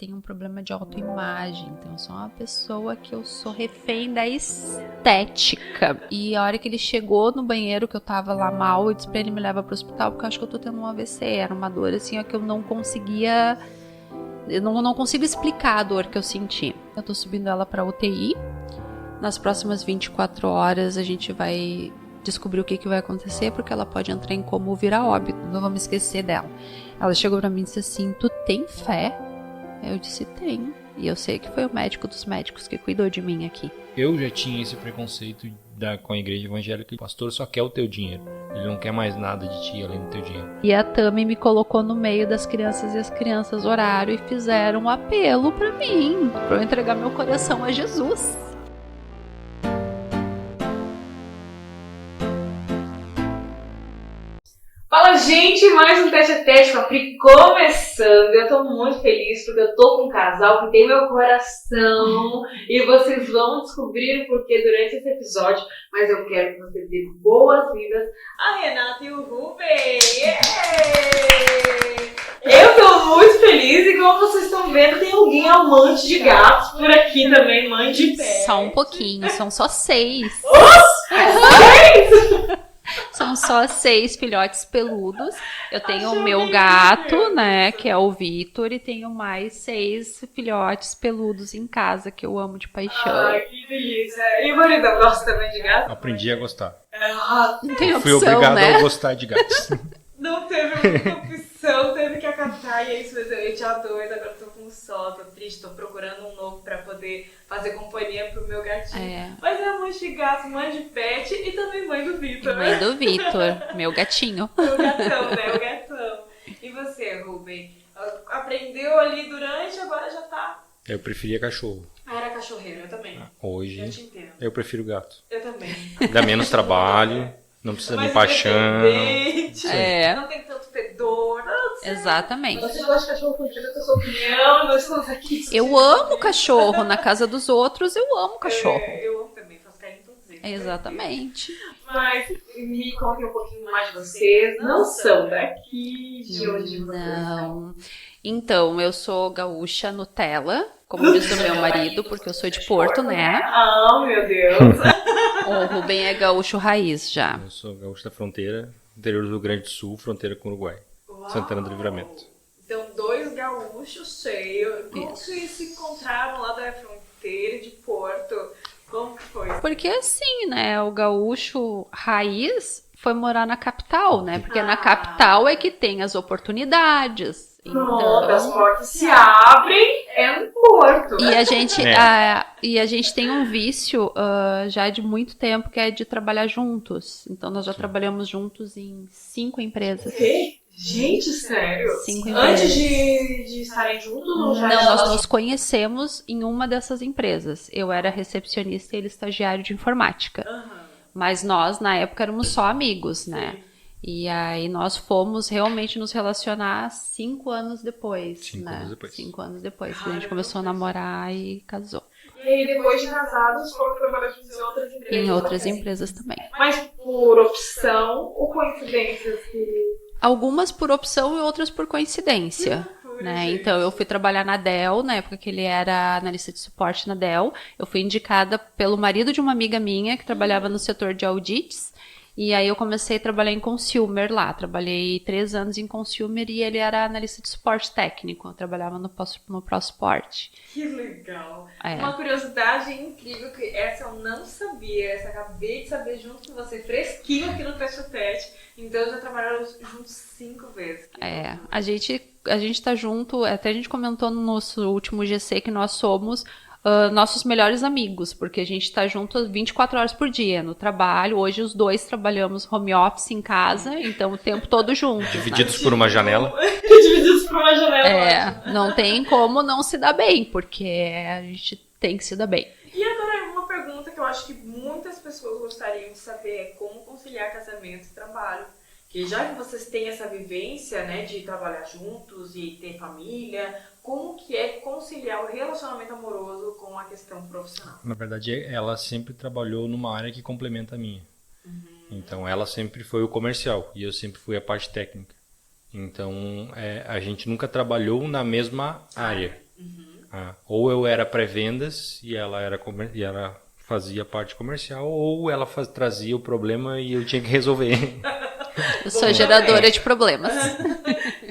tenho um problema de autoimagem, então eu sou uma pessoa que eu sou refém da estética. E a hora que ele chegou no banheiro, que eu tava lá mal, eu disse pra ele me leva pro hospital, porque eu acho que eu tô tendo um AVC. Era uma dor assim, ó, que eu não conseguia... Eu não consigo explicar a dor que eu senti. Eu tô subindo ela pra UTI. Nas próximas 24 horas a gente vai descobrir o que vai acontecer, porque ela pode entrar em coma ou virar óbito. Não vamos esquecer dela. Ela chegou pra mim e disse assim, tu tem fé? Eu disse, tenho. E eu sei que foi o médico dos médicos que cuidou de mim aqui. Eu já tinha esse preconceito com a igreja evangélica. O pastor só quer o teu dinheiro. Ele não quer mais nada de ti além do teu dinheiro. E a Tami me colocou no meio das crianças e as crianças oraram e fizeram um apelo pra mim, pra eu entregar meu coração a Jesus. Fala, gente, mais um Tete a Tete com a Pri começando. Eu tô muito feliz porque eu tô com um casal que tem meu coração e vocês vão descobrir o porquê durante esse episódio, mas eu quero que vocês deem boas-vindas a Renata e o Rubem. Eu tô muito feliz e como vocês estão vendo, tem alguém amante de gatos por aqui também, mãe de pet. Só um pouquinho, são só 6. 6? São só 6 filhotes peludos. Eu tenho o meu gato, né, que é o Vitor, e tenho mais 6 filhotes peludos em casa, que eu amo de paixão. Ai, que delícia. E o marido gosta também de gato? Aprendi a gostar. Não tem opção, Fui obrigado né? a gostar de gatos. Não teve muita opção, teve que acatar, e é isso mesmo, eu tinha dois, agora eu tô com um só, tô triste, tô procurando um novo pra poder fazer companhia pro meu gatinho. É. Mas é mãe de gato, mãe de pet e também mãe do Vitor, Mãe do Vitor, meu gatinho. O gatão, né? O gatão. E você, Rubem? Aprendeu ali durante, agora já tá... Eu preferia cachorro. Ah, era cachorreiro, eu também. Eu Hoje, te entendo. eu prefiro gato. Eu também. Dá menos trabalho, não precisa Mais limpar chão. independente, É. não tem tanto fedor, não sei. Exatamente. Você gosta de cachorro contigo, eu sua opinião, nós estamos aqui. Eu amo cachorro. Na casa dos outros, eu amo cachorro. Eu amo também, faço carinho em todos eles. Exatamente. Mas me contem um pouquinho mais de vocês. Não são daqui, de onde vocês são? Não. Então, eu sou gaúcha Nutella, como diz o meu marido, porque eu sou de Porto, né? Ah, meu Deus. O Rubem é gaúcho raiz já. Eu sou gaúcho da fronteira, interior do Rio Grande do Sul, fronteira com o Uruguai. Uau. Santana do Livramento. Então, dois gaúchos, sei. Como Isso. que se encontraram lá da fronteira de Porto? Como que foi? Porque assim, né, o gaúcho raiz foi morar na capital, né? Porque na capital é que tem as oportunidades. Pronto, as Então, portas se abrem, é no Porto. e a gente, É. e a gente tem um vício já de muito tempo, que é de trabalhar juntos. Então, nós já trabalhamos juntos em 5 empresas. Quê? Gente, sério? 5 Antes empresas. de estarem juntos ou já? Não, nós nos conhecemos em uma dessas empresas. Eu era recepcionista e ele estagiário de informática. Aham. Mas nós, na época, éramos só amigos, né? E aí nós fomos realmente nos relacionar 5 anos depois, 5 né? anos depois. 5 anos depois. que a gente Caramba. começou a namorar e casou. E aí, depois de casados, foram trabalhar juntos em outras empresas. Em outras também. empresas também. Mas por opção ou coincidências que... Algumas por opção e outras por coincidência. Né? Então, eu fui trabalhar na Dell, na época que ele era analista de suporte na Dell. Eu fui indicada pelo marido de uma amiga minha que trabalhava no setor de audits. E aí eu comecei a trabalhar em consumer lá. Trabalhei 3 anos em consumer e ele era analista de suporte técnico. Eu trabalhava no ProSupport. Que legal. É. Uma curiosidade incrível, que essa eu não sabia. Essa eu acabei de saber junto com você, fresquinho aqui no Tete a Tete. Então já trabalharam juntos 5 vezes. É, a gente tá junto, até a gente comentou no nosso último GC que nós somos nossos melhores amigos, porque a gente tá junto 24 horas por dia no trabalho. Hoje os dois trabalhamos home office em casa, então o tempo todo juntos. Divididos por uma janela. Divididos por uma janela. É, não tem como não se dar bem, porque a gente tem que se dar bem. E agora uma pergunta que eu acho que muitas pessoas gostariam de saber é como conciliar casamento e trabalho. Que já que vocês têm essa vivência, né, de trabalhar juntos e ter família, como que é conciliar o relacionamento amoroso com a questão profissional? Na verdade, ela sempre trabalhou numa área que complementa a minha. Então, ela sempre foi o comercial e eu sempre fui a parte técnica. Então, a gente nunca trabalhou na mesma área. Ou eu era pré-vendas e ela fazia parte comercial, ou ela trazia o problema e eu tinha que resolver. Eu sou geradora de problemas.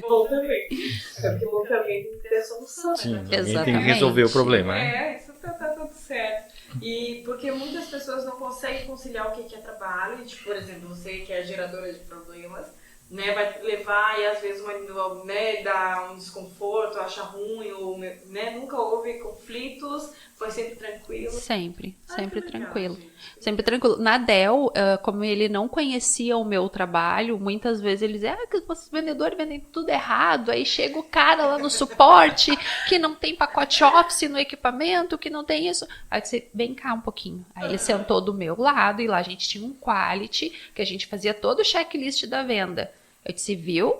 Bom também. Porque bom também tem que ter solução. Sim, né? alguém tem que Exatamente. resolver o problema, né? Isso tá tudo certo. E porque muitas pessoas não conseguem conciliar o que é trabalho. E, tipo, por exemplo, você que é geradora de problemas, né, vai levar e às vezes o marido, né, dá um desconforto, acha ruim, ou, né, nunca houve conflitos, foi sempre tranquilo. Sempre Que legal, tranquilo. gente. Sempre tranquilo. Na Dell, como ele não conhecia o meu trabalho, muitas vezes ele dizia, que os vendedores vendem tudo errado, aí chega o cara lá no suporte, que não tem pacote Office no equipamento, que não tem isso. Aí eu disse, vem cá um pouquinho. Aí ele sentou do meu lado e lá a gente tinha um quality, que a gente fazia todo o checklist da venda. Eu disse, viu?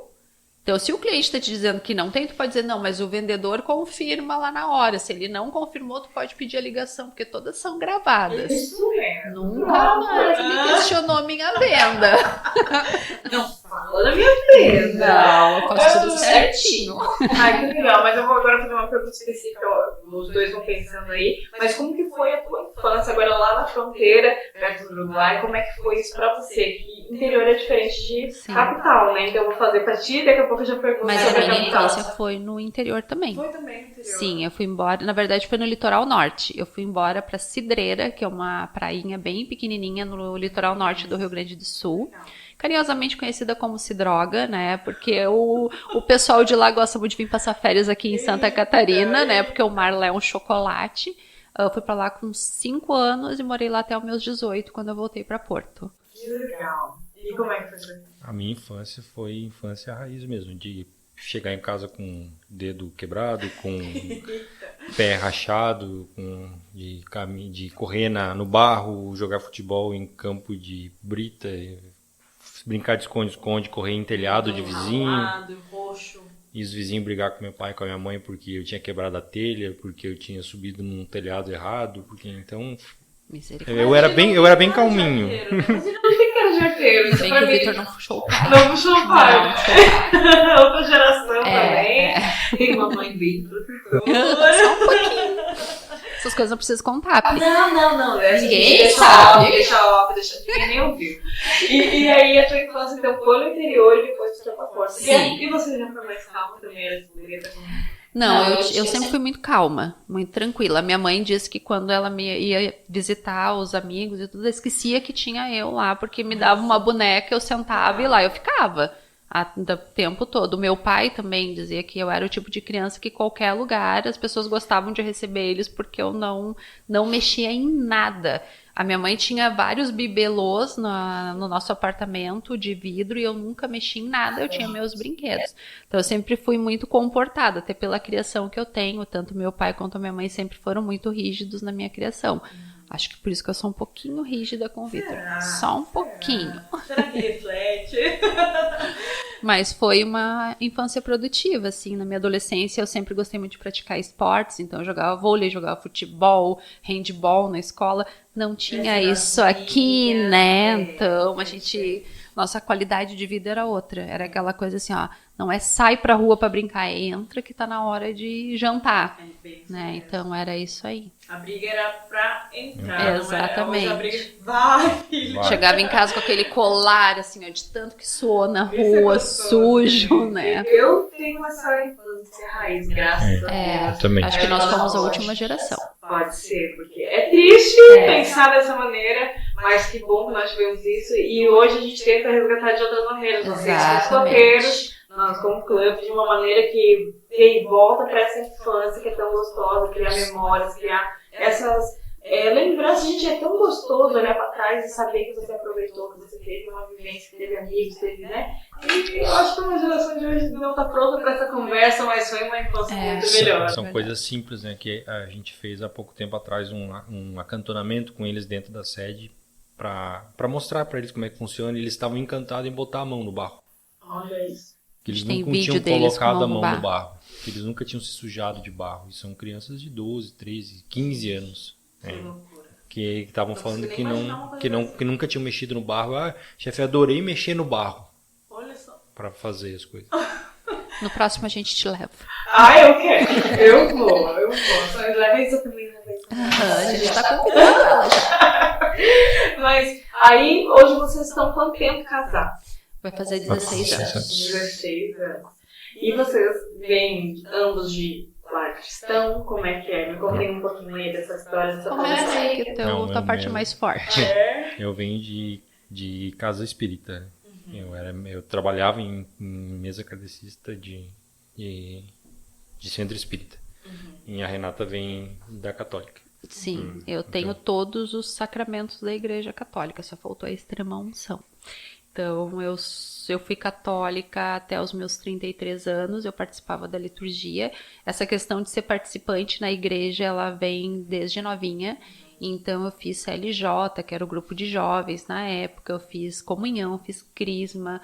Então, se o cliente está te dizendo que não tem, tu pode dizer, não, mas o vendedor confirma lá na hora. Se ele não confirmou, tu pode pedir a ligação, porque todas são gravadas. Isso é. Nunca mais me questionou minha venda. Não fala da minha venda. Não, eu faço tudo certinho. Ai, que legal. Mas eu vou agora fazer uma pergunta específica. Ó, os dois vão pensando aí. Mas como que foi a tua infância agora lá na fronteira, perto do Uruguai? Como é que foi isso pra você? Que interior é diferente de capital, né? Então eu vou fazer pra ti, daqui a pouco eu já pergunto Mas sobre a minha capital. infância foi no interior também. Foi também no interior? Sim, eu fui embora, na verdade foi no litoral norte. Eu fui embora pra Cidreira, que é uma prainha bem pequenininha no litoral norte do Rio Grande do Sul. Carinhosamente conhecida como Cidroga, né? Porque o pessoal de lá gosta muito de vir passar férias aqui em Santa Catarina, né? Porque o mar lá é um chocolate. Eu fui pra lá com 5 anos e morei lá até os meus 18, quando eu voltei pra Porto. Que legal. E como é que foi isso? A minha infância foi infância raiz mesmo, de chegar em casa com o dedo quebrado, com pé rachado, de correr no barro, jogar futebol em campo de brita, brincar de esconde-esconde, correr em telhado de vizinho. Ralado, roxo. E os vizinhos brigar com meu pai e com a minha mãe porque eu tinha quebrado a telha, porque eu tinha subido num telhado errado, porque então Misericórdia. eu era bem calminho. Mas ele não tem cara de arteiro. Isso Bem pra que o mim Vitor não puxou o pai. não puxou o pai. Não, puxou Outra geração também. Tem uma mãe bem protetora. Só um pouquinho. Essas coisas eu preciso contar. Porque... Não. Ninguém Deixa sabe. deixa ninguém nem ouviu. E aí a tua infância então foi no interior e depois tu foi pra Porto. Sim. E você já foi mais calma também? Era descoberta? Não, eu sempre fui muito calma, muito tranquila. Minha mãe disse que quando ela me ia visitar os amigos e tudo, eu esquecia que tinha eu lá, porque me dava uma boneca, eu sentava e lá eu ficava o tempo todo. Meu pai também dizia que eu era o tipo de criança que qualquer lugar as pessoas gostavam de receber eles, porque eu não mexia em nada. A minha mãe tinha vários bibelôs no nosso apartamento de vidro e eu nunca mexi em nada, eu tinha meus brinquedos. Então eu sempre fui muito comportada, até pela criação que eu tenho. Tanto meu pai quanto a minha mãe sempre foram muito rígidos na minha criação. Acho que por isso que eu sou um pouquinho rígida com o Vitor. Só um pouquinho. Será que reflete? Mas foi uma infância produtiva, assim. Na minha adolescência eu sempre gostei muito de praticar esportes, então eu jogava vôlei, jogava futebol, handball na escola. Não tinha isso aqui, né? Então nossa qualidade de vida era outra. Era aquela coisa assim, ó, não é sai pra rua pra brincar, entra que tá na hora de jantar, né? Então era isso aí. A briga era pra entrar. Exatamente. Não era, hoje a briga vai. Chegava em casa com aquele colar, assim, ó, de tanto que suou na rua, sujo, né? Eu tenho essa infância raiz, graças a Deus. Eu também. Acho que nós fomos a última geração. Pode ser, porque é triste pensar dessa maneira, mas que bom que nós tivemos isso. E hoje a gente tenta resgatar de outras maneiras. Nós somos coqueiros, nós como clube, de uma maneira que volta para essa infância que é tão gostosa, criar memórias, criar essas lembranças. Gente, é tão gostoso olhar para trás e saber que você aproveitou, que você teve uma vivência, que teve amigos, né? E eu acho que uma geração de hoje não está pronta para essa conversa, mas foi uma infância muito melhor. São coisas simples, né? Que a gente fez há pouco tempo atrás um acantonamento com eles dentro da sede para mostrar para eles como é que funciona. E eles estavam encantados em botar a mão no barro. Olha isso. Que eles Tem nunca vídeo tinham deles colocado com a mão barro. no barro. Que eles nunca tinham se sujado de barro. E são crianças de 12, 13, 15 anos. Que estavam falando que nunca tinham mexido no barro. Ah, chefe, adorei mexer no barro. Olha só. Para fazer as coisas. No próximo a gente te leva. Eu quero. Eu vou. Só leva isso também, né? A gente tá convidando ela já. Mas aí, hoje vocês estão quanto tempo casados? Vai fazer 16 anos. 16 anos. E vocês vêm ambos de lar cristão? Como é que é? Me contem um pouquinho aí dessa história. Começa aí, que é a parte mais forte. Eu venho de casa espírita. Eu trabalhava em mesa kardecista de centro espírita. E a Renata vem da católica. Sim, eu tenho todos os sacramentos da Igreja Católica, só faltou a extrema unção. Então, eu fui católica até os meus 33 anos, eu participava da liturgia. Essa questão de ser participante na igreja, ela vem desde novinha. Então, eu fiz CLJ, que era o grupo de jovens na época, eu fiz comunhão, fiz crisma.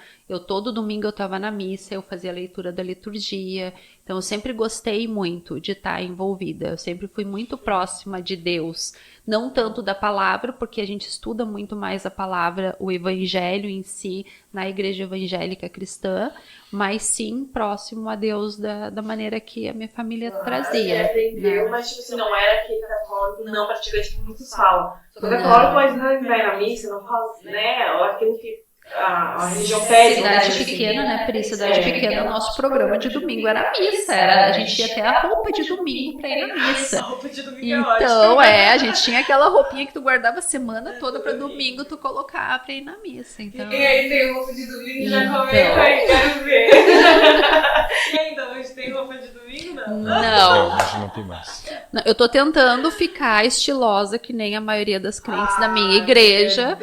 Todo domingo eu estava na missa, eu fazia a leitura da liturgia. Então, eu sempre gostei muito de estar envolvida. Eu sempre fui muito próxima de Deus. Não tanto da palavra, porque a gente estuda muito mais a palavra, o evangelho em si, na igreja evangélica cristã, mas sim próximo a Deus da maneira que a minha família trazia. Aprendeu, né? Mas tipo assim, não era aquele católico não praticante que muitos falam. Sou católico, mas não vai na missa, não fala, né? Aquilo que a religião pede. Cidade pequena, né? Pri, cidade pequena, o nosso programa de domingo era a missa. A gente ia até a roupa de domingo pra ir na missa. A roupa de domingo então, a gente tinha aquela roupinha que tu guardava a semana toda pra domingo tu colocar pra ir na missa. Então... E aí tem roupa de domingo, já comenta aí, quero ver. E ainda hoje tem roupa de domingo, não? Não. Hoje não tem mais. Não, eu tô tentando ficar estilosa que nem a maioria das crentes da minha igreja,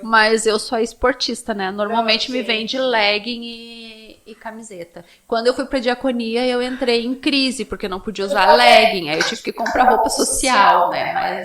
mas eu sou a esportista, né? Normalmente me vem de legging e camiseta. Quando eu fui pra diaconia, eu entrei em crise, porque eu não podia usar legging, aí eu tive que comprar roupa social, né?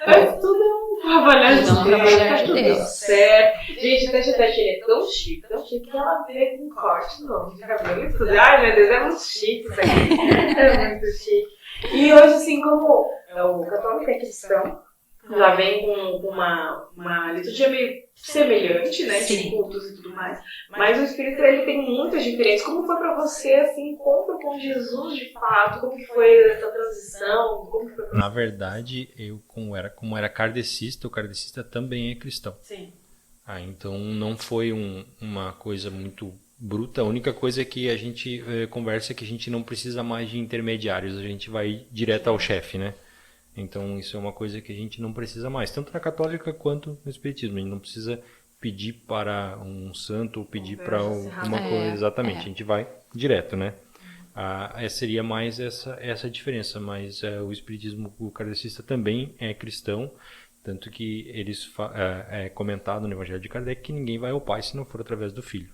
Mas tudo é um trabalhar de Deus. Certo. Gente, deixa eu até tirar tão chique que ela veio com um corte novo de cabelo e tudo. Ai, meu Deus, é muito chique isso aqui. É muito chique. E hoje, assim, como o católico é cristão, já vem com uma liturgia meio semelhante, né, de cultos e tudo mais, mas o espírito, ele tem muitas diferenças. Como foi pra você, assim, encontro com Jesus de fato? Como que foi essa transição? Como que foi pra... Na verdade, eu como era kardecista, o kardecista também é cristão. Sim. Então não foi uma coisa muito bruta. A única coisa é que a gente conversa é que a gente não precisa mais de intermediários, a gente vai direto ao chefe, né? Então isso é uma coisa que a gente não precisa mais, tanto na católica quanto no espiritismo. A gente não precisa pedir para um santo ou pedir para uma coisa, exatamente, a gente vai direto, né? Seria mais essa diferença, mas o espiritismo, o kardecista também é cristão, tanto que é comentado no Evangelho de Kardec que ninguém vai ao Pai se não for através do Filho.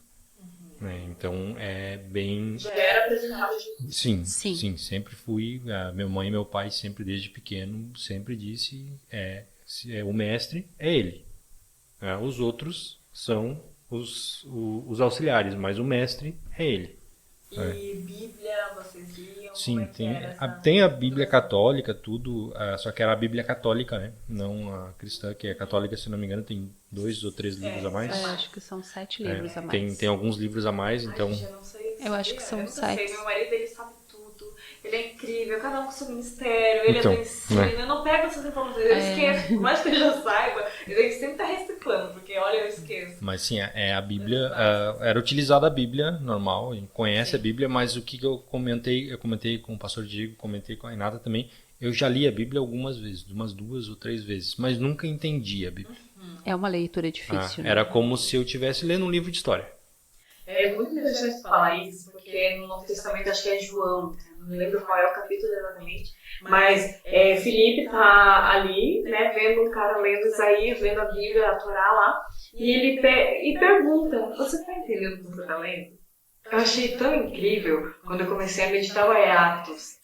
Então é bem... Já era apresentado. Sim, sempre fui. Minha mãe e meu pai sempre desde pequeno sempre disse o mestre é ele. Os outros são os auxiliares, mas o mestre é ele. E Bíblia, vocês liam? Sim, tem a Bíblia católica, tudo, só que era a Bíblia católica, né? Não a cristã, que é católica, se não me engano, tem 2 ou 3 livros a mais. Acho que são 7 livros a mais. Tem alguns livros a mais, então... Ai, eu não sei. Eu acho que são 7. Meu marido, ele sabe tudo. Ele é incrível, cada um com seu ministério, ele então, é do ensino. Eu não pego essas informações, eu esqueço. Por mais que eu já saiba, ele sempre tá reciclando, porque olha, eu esqueço. Mas sim, a Bíblia, era utilizada a Bíblia normal, a gente conhece a Bíblia, mas o que eu comentei com o pastor Diego, comentei com a Renata também, eu já li a Bíblia algumas vezes, umas 2 ou 3 vezes, mas nunca entendi a Bíblia. É uma leitura difícil, né? Era como se eu estivesse lendo um livro de história. É muito interessante falar isso, porque no Novo Testamento acho que é João, não me lembro qual é o capítulo exatamente, mas Filipe tá ali, né, vendo um cara lendo Isaías, vendo a Bíblia, a Torá lá, e ele pergunta, você tá entendendo o que você tá lendo? Eu achei tão incrível, quando eu comecei a meditar, Atos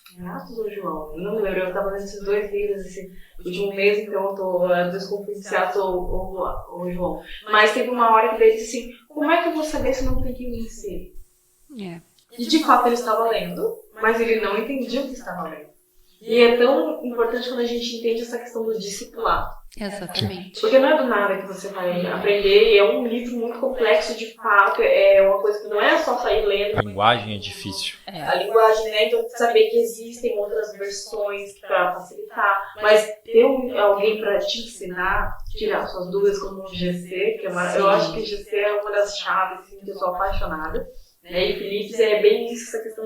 ou João? Eu não me lembro, eu tava nesses 2 livros esse último mês, então eu tô desculpa se Atos ou João. Mas teve uma hora que ele disse assim, como é que eu vou saber se não tem que vencer? E de fato ele estava lendo, mas ele não entendia o que estava lendo. E é tão importante quando a gente entende essa questão do discipulado. Exatamente. Porque não é do nada que você vai aprender, e é um livro muito complexo de fato, é uma coisa que não é só sair lendo. A linguagem é difícil. A linguagem, né? Então, saber que existem outras versões para facilitar, mas ter alguém para te ensinar, tirar suas dúvidas, como o GC, que é eu acho que o GC é uma das chaves, assim, que eu sou apaixonada. Né? E Felipe é bem isso, essa questão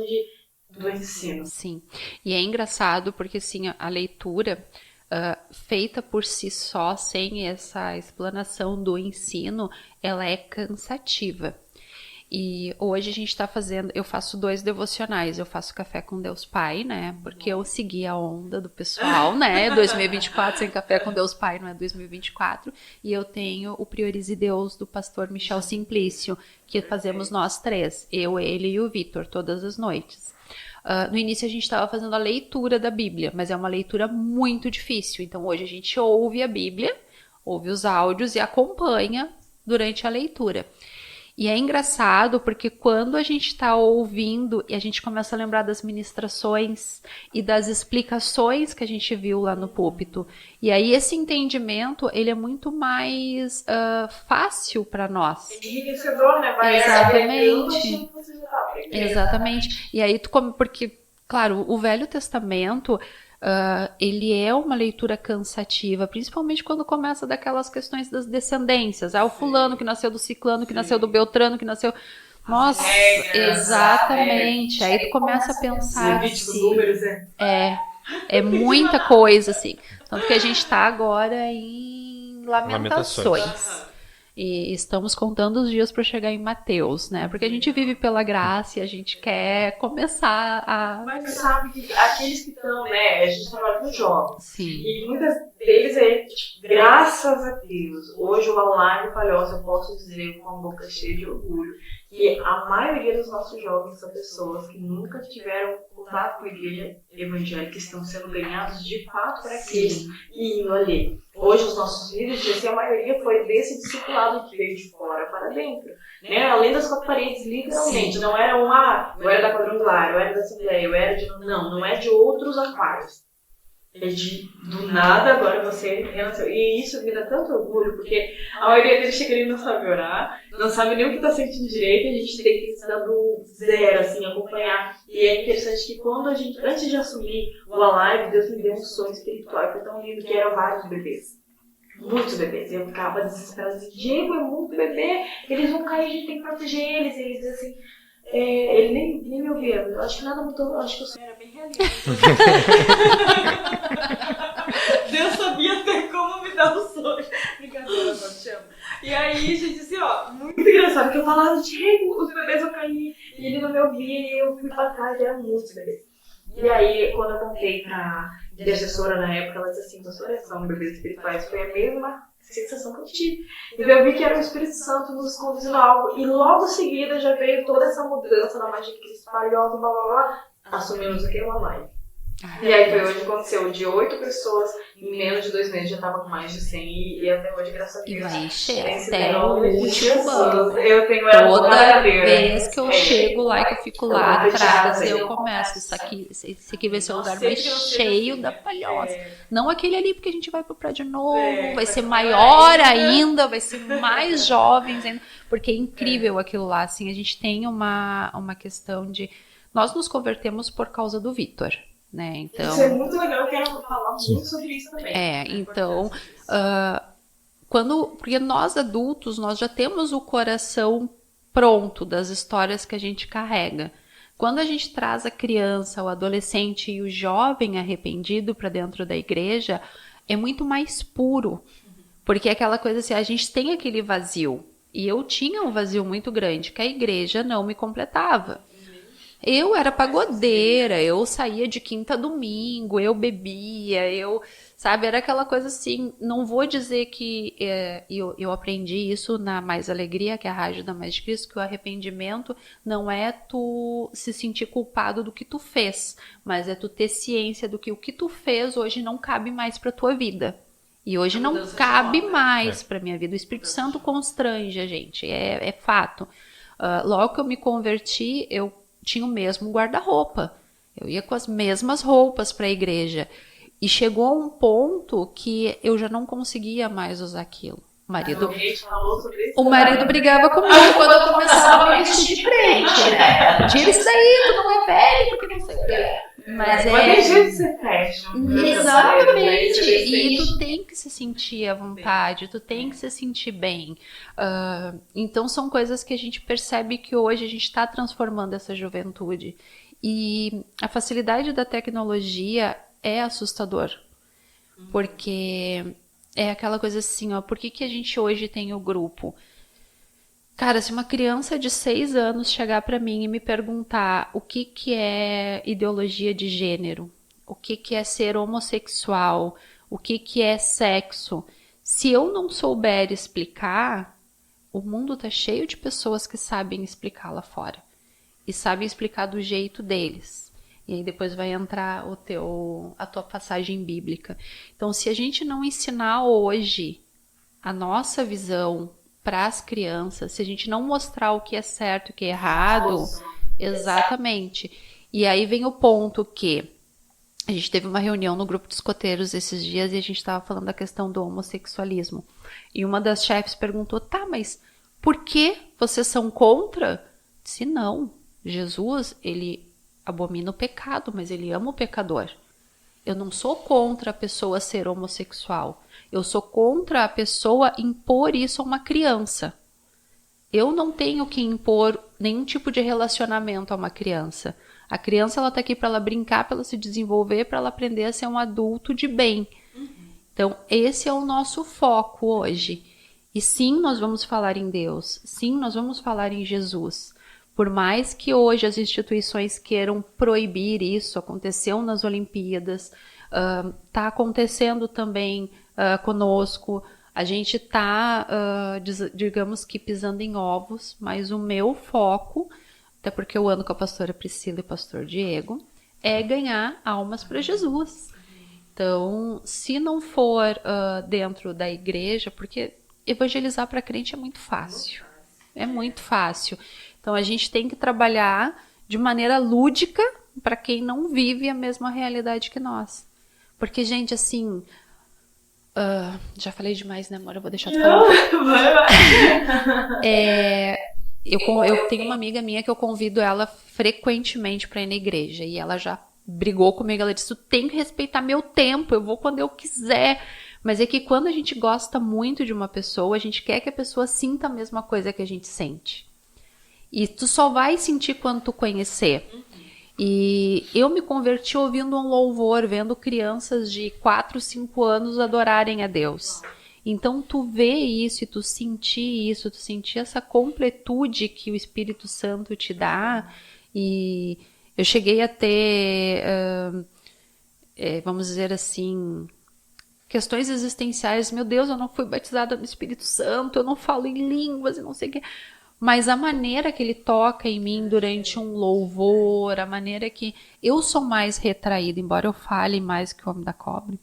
do ensino. Sim, e é engraçado porque assim, a leitura feita por si só, sem essa explanação do ensino, ela é cansativa. E hoje a gente está fazendo, eu faço 2 devocionais, eu faço Café com Deus Pai, né, porque eu segui a onda do pessoal, né, 2024 sem Café com Deus Pai não é 2024, e eu tenho o Priorize Deus do pastor Michel Simplício, que fazemos nós 3, eu, ele e o Vitor, todas as noites. No início a gente estava fazendo a leitura da Bíblia, mas é uma leitura muito difícil. Então hoje a gente ouve a Bíblia, ouve os áudios e acompanha durante a leitura. E é engraçado porque quando a gente está ouvindo e a gente começa a lembrar das ministrações e das explicações que a gente viu lá no púlpito, e aí esse entendimento ele é muito mais fácil para nós. Enriquecedor, né? Exatamente. Exatamente. E aí porque, claro, o Velho Testamento ele é uma leitura cansativa, principalmente quando começa daquelas questões das descendências. O fulano que nasceu do ciclano, que nasceu do beltrano, que nasceu... Nossa, exatamente. Aí tu começa a pensar assim, é muita coisa, assim. Tanto que a gente está agora em Lamentações. E estamos contando os dias para chegar em Mateus, né? Porque a gente vive pela graça e a gente quer começar a... Mas sabe que aqueles que estão, né? A gente trabalha com jovens. Sim. E muitas deles graças a Deus, hoje o Alarme Palhoça, eu posso dizer com a boca cheia de orgulho, que a maioria dos nossos jovens são pessoas que nunca tiveram contato com a igreja evangélica, que estão sendo ganhados de fato para Cristo. E olha, hoje os nossos filhos, a maioria foi desse discipulado que veio de fora para dentro. Né? Além das 4 paredes, literalmente. Sim. Não era eu era da quadrangular, eu era da assembleia, eu era de... Não é de outros aquários. É do nada, agora você renasceu. E isso me dá tanto orgulho, porque a maioria deles chega ali e não sabe orar, não sabe nem o que está sentindo direito, a gente tem que estar do zero, assim, acompanhar. E é interessante que quando antes de assumir o Alive, Deus me deu um sonho espiritual, foi tão lindo que eram vários bebês. Muitos bebês. Eu ficava desesperada, assim, Diego, é muito bebê, eles vão cair, a gente tem que proteger eles. E eles assim, ele nem me ouvia. Eu acho que nada mudou, eu acho que o sonho era bem realista. Deus sabia até como me dar o sonho. Brincadeira, não te amo. E aí, gente, assim, muito engraçado, que eu falava, Diego, os bebês vão cair, e ele não me ouvia, e eu fui pra trás, era muitos bebês. E aí, quando eu contei pra assessora na época, ela disse assim, pastora, são bebês espirituais, foi a mesma sensação que eu tive. Então eu vi que era o Espírito Santo nos conduzindo a algo, e logo em seguida já veio toda essa mudança na magia que espalhosa, blá blá blá, assumimos o que? Uma live. E aí foi hoje que aconteceu, de 8 pessoas, em menos de 2 meses já tava com mais de 100 e até hoje, graças a Deus. E vai encher até o último ano. Eu tenho toda vez que eu chego lá e que eu fico lá atrás, eu começo, esse aqui vai ser o lugar mais cheio da Palhoça. Não aquele ali, porque a gente vai pro prédio novo, vai ser maior ainda, vai ser mais jovens ainda, porque é incrível aquilo lá, assim, a gente tem uma questão de... Nós nos convertemos por causa do Vitor. Né? Então, isso é muito legal, eu quero falar muito sobre isso também. Então, porque nós adultos, nós já temos o coração pronto das histórias que a gente carrega. Quando a gente traz a criança, o adolescente e o jovem arrependido para dentro da igreja, é muito mais puro. Porque é aquela coisa assim, a gente tem aquele vazio. E eu tinha um vazio muito grande, que a igreja não me completava. Eu era pagodeira, eu saía de quinta a domingo, eu bebia, sabe, era aquela coisa assim, não vou dizer que eu aprendi isso na Mais Alegria, que é a rádio da Mais de Cristo, que o arrependimento não é tu se sentir culpado do que tu fez, mas é tu ter ciência do que o que tu fez hoje não cabe mais pra tua vida. E hoje não cabe mais pra minha vida. O Espírito Santo constrange a gente, é fato. Logo que eu me converti, eu tinha o mesmo guarda-roupa. Eu ia com as mesmas roupas para a igreja. E chegou a um ponto que eu já não conseguia mais usar aquilo. O marido brigava comigo quando eu começava a me vestir de crente, né? Tira isso daí, tu não é velho, porque não sei o quê. Mas tem jeito de ser fashion. Exatamente. E tu tem que se sentir à vontade, tu tem que se sentir bem. Então são coisas que a gente percebe que hoje a gente está transformando essa juventude. E a facilidade da tecnologia é assustador. Porque é aquela coisa assim, ó, por que a gente hoje tem o grupo? Cara, se uma criança de 6 anos chegar pra mim e me perguntar o que é ideologia de gênero, o que é ser homossexual, o que é sexo, se eu não souber explicar, o mundo tá cheio de pessoas que sabem explicar lá fora. E sabem explicar do jeito deles. E aí depois vai entrar a tua passagem bíblica. Então, se a gente não ensinar hoje a nossa visão para as crianças, se a gente não mostrar o que é certo e o que é errado, exatamente. E aí vem o ponto que a gente teve uma reunião no grupo de escoteiros esses dias e a gente estava falando da questão do homossexualismo. E uma das chefes perguntou, tá, mas por que vocês são contra? Se não, Jesus, ele abomina o pecado, mas ele ama o pecador. Eu não sou contra a pessoa ser homossexual. Eu sou contra a pessoa impor isso a uma criança. Eu não tenho que impor nenhum tipo de relacionamento a uma criança. A criança ela tá aqui para ela brincar, para ela se desenvolver, para ela aprender a ser um adulto de bem. Então, esse é o nosso foco hoje. E sim, nós vamos falar em Deus. Sim, nós vamos falar em Jesus. Por mais que hoje as instituições queiram proibir isso, aconteceu nas Olimpíadas, está acontecendo também conosco, a gente está, digamos que pisando em ovos, mas o meu foco, até porque eu ando com a pastora Priscila e o pastor Diego, é ganhar almas para Jesus. Então, se não for dentro da igreja, porque evangelizar para crente é muito fácil. É muito fácil. Então, a gente tem que trabalhar de maneira lúdica para quem não vive a mesma realidade que nós. Porque, gente, assim... já falei demais, né, amor? Eu vou deixar de falar. Eu tenho uma amiga minha que eu convido ela frequentemente para ir na igreja. E ela já brigou comigo. Ela disse, tu tem que respeitar meu tempo. Eu vou quando eu quiser. Mas é que quando a gente gosta muito de uma pessoa, a gente quer que a pessoa sinta a mesma coisa que a gente sente. E tu só vai sentir quando tu conhecer. E eu me converti ouvindo um louvor, vendo crianças de 4, 5 anos adorarem a Deus. Então tu vê isso e tu sentir isso, tu sentir essa completude que o Espírito Santo te dá. E eu cheguei a ter, vamos dizer assim, questões existenciais. Meu Deus, eu não fui batizada no Espírito Santo, eu não falo em línguas e não sei o que. Mas a maneira que ele toca em mim durante um louvor, a maneira que eu sou mais retraída, embora eu fale mais que o homem da cobre,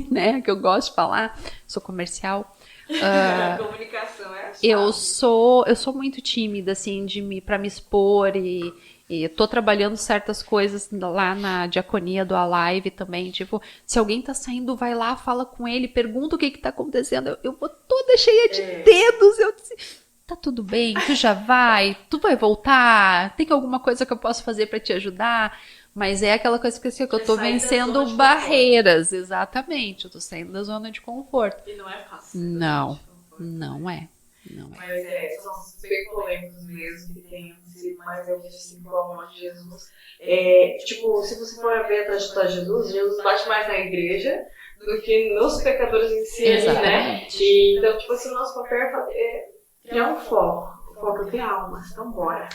né? Que eu gosto de falar, sou comercial. A comunicação é a chave. Eu sou muito tímida, assim, para me expor e eu tô trabalhando certas coisas lá na diaconia do Alive também, tipo, se alguém tá saindo, vai lá, fala com ele, pergunta o que tá acontecendo, eu vou toda cheia de dedos, eu disse... Tá tudo bem? Tu já vai? Tu vai voltar? Tem alguma coisa que eu posso fazer para te ajudar? Mas é aquela coisa que eu tô vencendo barreiras. Exatamente. Eu tô saindo da zona de conforto. E não é fácil. Não é. Mas são bem polêmicos mesmo, que tem sido mais assim, com a morte de Jesus. Tipo, se você for ver a trajetória de Jesus bate mais na igreja do que nos pecadores em si, né? E, então, tipo assim, o nosso papel é criar um foco. O foco é ter almas. Então, bora.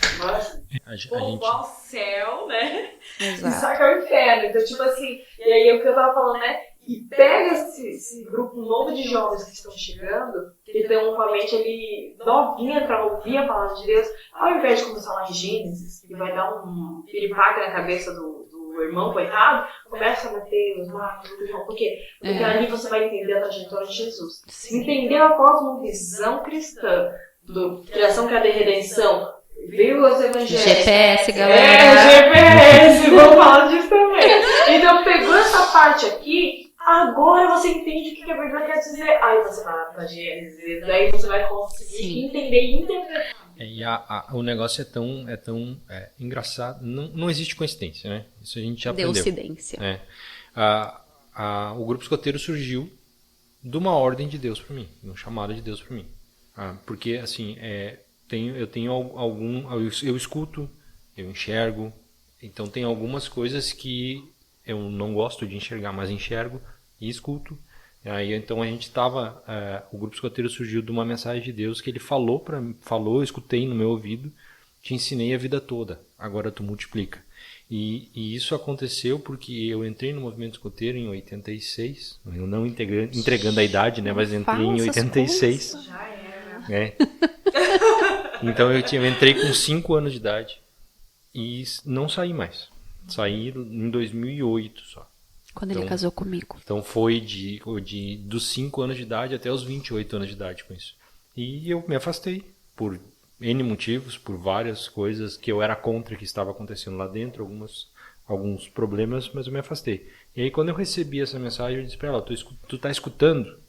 Povoar o céu, né? Exato. E sacar o inferno. Então, tipo assim, e aí é o que eu tava falando, né? E pega esse grupo novo de jovens que estão chegando, que estão com a mente ali novinha para ouvir a palavra de Deus, ao invés de começar lá em Gênesis, que vai dar um piripaque na cabeça do irmão coitado, começa a Mateus, Marcos, João. Por quê? Porque ali você vai entender a trajetória de Jesus. Sim. Entender a cosmovisão cristã, do criação, cadê redenção, Viu os evangélicos? GPS, galera. GPS, vamos falar disso também. Então pegou essa parte aqui, agora você entende o que a Bíblia quer dizer. Aí você vai pra Gênesis, daí você vai conseguir entender e interpretar. E o negócio é tão engraçado. Não existe coincidência, né? Isso a gente já aprendeu. Deucidência. O grupo escoteiro surgiu de uma ordem de Deus para mim, de um chamado de Deus para mim. Porque, assim, eu tenho eu escuto, eu enxergo, então tem algumas coisas que eu não gosto de enxergar, mas enxergo e escuto. Aí, então a gente o grupo escoteiro surgiu de uma mensagem de Deus que ele falou, eu escutei no meu ouvido, te ensinei a vida toda, agora tu multiplica. E isso aconteceu porque eu entrei no movimento escoteiro em 86, eu não entregando a idade, né, mas entrei em 86. Já era. Né? Então eu entrei com 5 anos de idade e não saí mais. Saí em 2008 só. Quando ele casou comigo. Então foi dos 5 anos de idade até os 28 anos de idade com isso. E eu me afastei por N motivos, por várias coisas que eu era contra que estava acontecendo lá dentro, alguns problemas, mas eu me afastei. E aí quando eu recebi essa mensagem, eu disse para ela, tu tá escutando?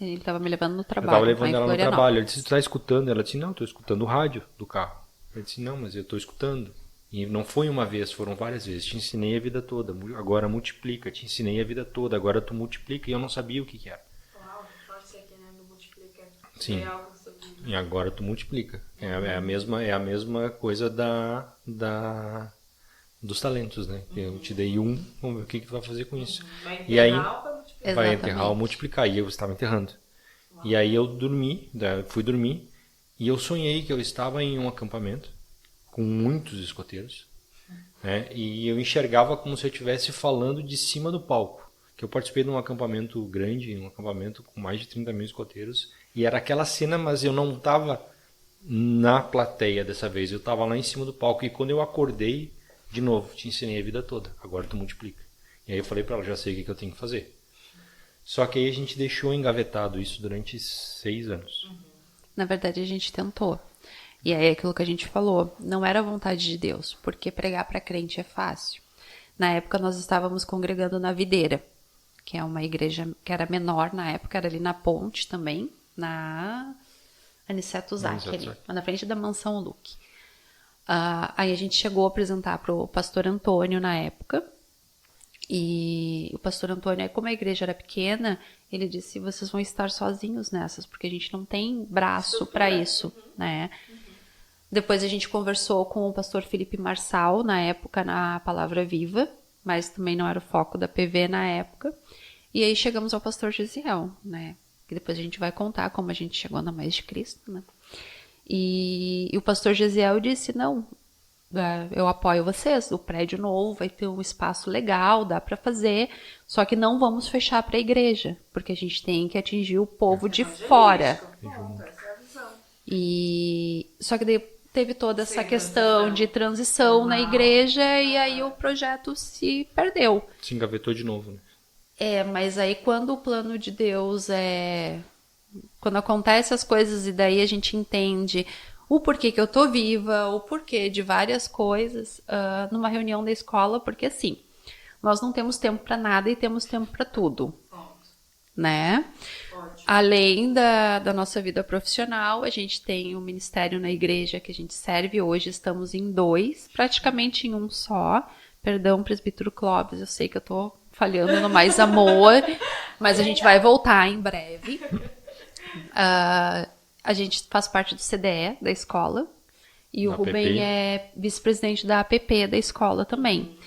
Ele estava me levando no trabalho. Eu estava levando ela no trabalho. Eu disse, tu tá escutando? Ela disse, não, estou escutando o rádio do carro. Eu disse, não, mas eu estou escutando. E não foi uma vez, foram várias vezes. Te ensinei a vida toda, agora multiplica. Te ensinei a vida toda, agora tu multiplica. E eu não sabia o que era. Uau, pode ser que não multiplica. Sim. E agora tu multiplica. É a mesma coisa dos talentos, né? Eu te dei vamos ver o que tu vai fazer com isso. E aí vai enterrar ou multiplicar. E eu estava enterrando. Uau. E aí eu fui dormir e eu sonhei que eu estava em um acampamento com muitos escoteiros, né? E eu enxergava como se eu estivesse falando de cima do palco. Que eu participei de um acampamento grande, um acampamento com mais de 30 mil escoteiros, e era aquela cena, mas eu não estava na plateia dessa vez, eu estava lá em cima do palco, e quando eu acordei, de novo, te ensinei a vida toda, agora tu multiplica. E aí eu falei para ela, já sei o que eu tenho que fazer. Só que aí a gente deixou engavetado isso durante 6 anos. Na verdade, a gente tentou. E aí aquilo que a gente falou, não era vontade de Deus, porque pregar para crente é fácil. Na época nós estávamos congregando na Videira, que é uma igreja que era menor na época, era ali na Ponte também, na Aniceto Zac, ali, na frente da Mansão Luque. Aí a gente chegou a apresentar para o pastor Antônio na época, e o pastor Antônio, aí como a igreja era pequena, ele disse, vocês vão estar sozinhos nessas, porque a gente não tem braço para isso, né? Depois a gente conversou com o pastor Felipe Marçal, na época, na Palavra Viva, mas também não era o foco da PV na época. E aí chegamos ao pastor Gesiel, né? Que depois a gente vai contar como a gente chegou na Mais de Cristo, né? E o pastor Gesiel disse, não, eu apoio vocês, o prédio novo vai ter um espaço legal, dá para fazer, só que não vamos fechar para a igreja, porque a gente tem que atingir o povo de fora. E só que daí teve toda essa questão de transição na igreja e aí o projeto se perdeu. Se engavetou de novo, né? Mas aí quando o plano de Deus quando acontece as coisas e daí a gente entende o porquê que eu tô viva, o porquê de várias coisas, numa reunião da escola, porque assim, nós não temos tempo para nada e temos tempo para tudo. Né? Além da nossa vida profissional, a gente tem um ministério na igreja que a gente serve. Hoje estamos em 2, praticamente em um só. Perdão, presbítero Clóvis, eu sei que eu tô falhando no mais amor, mas a gente vai voltar em breve. A gente faz parte do CDE da escola e o Rubem é vice-presidente da APP da escola também.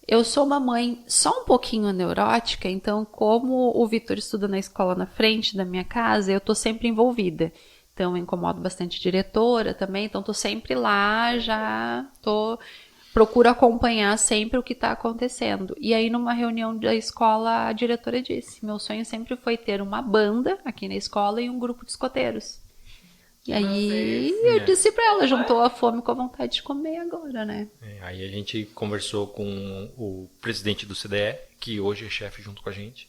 Eu sou uma mãe só um pouquinho neurótica, então como o Vitor estuda na escola na frente da minha casa, eu tô sempre envolvida. Então eu incomodo bastante a diretora também, então tô sempre lá, procuro acompanhar sempre o que está acontecendo. E aí numa reunião da escola a diretora disse, meu sonho sempre foi ter uma banda aqui na escola e um grupo de escoteiros. E aí eu disse pra ela, juntou a fome com a vontade de comer agora, né? Aí a gente conversou com o presidente do CDE, que hoje é chefe junto com a gente,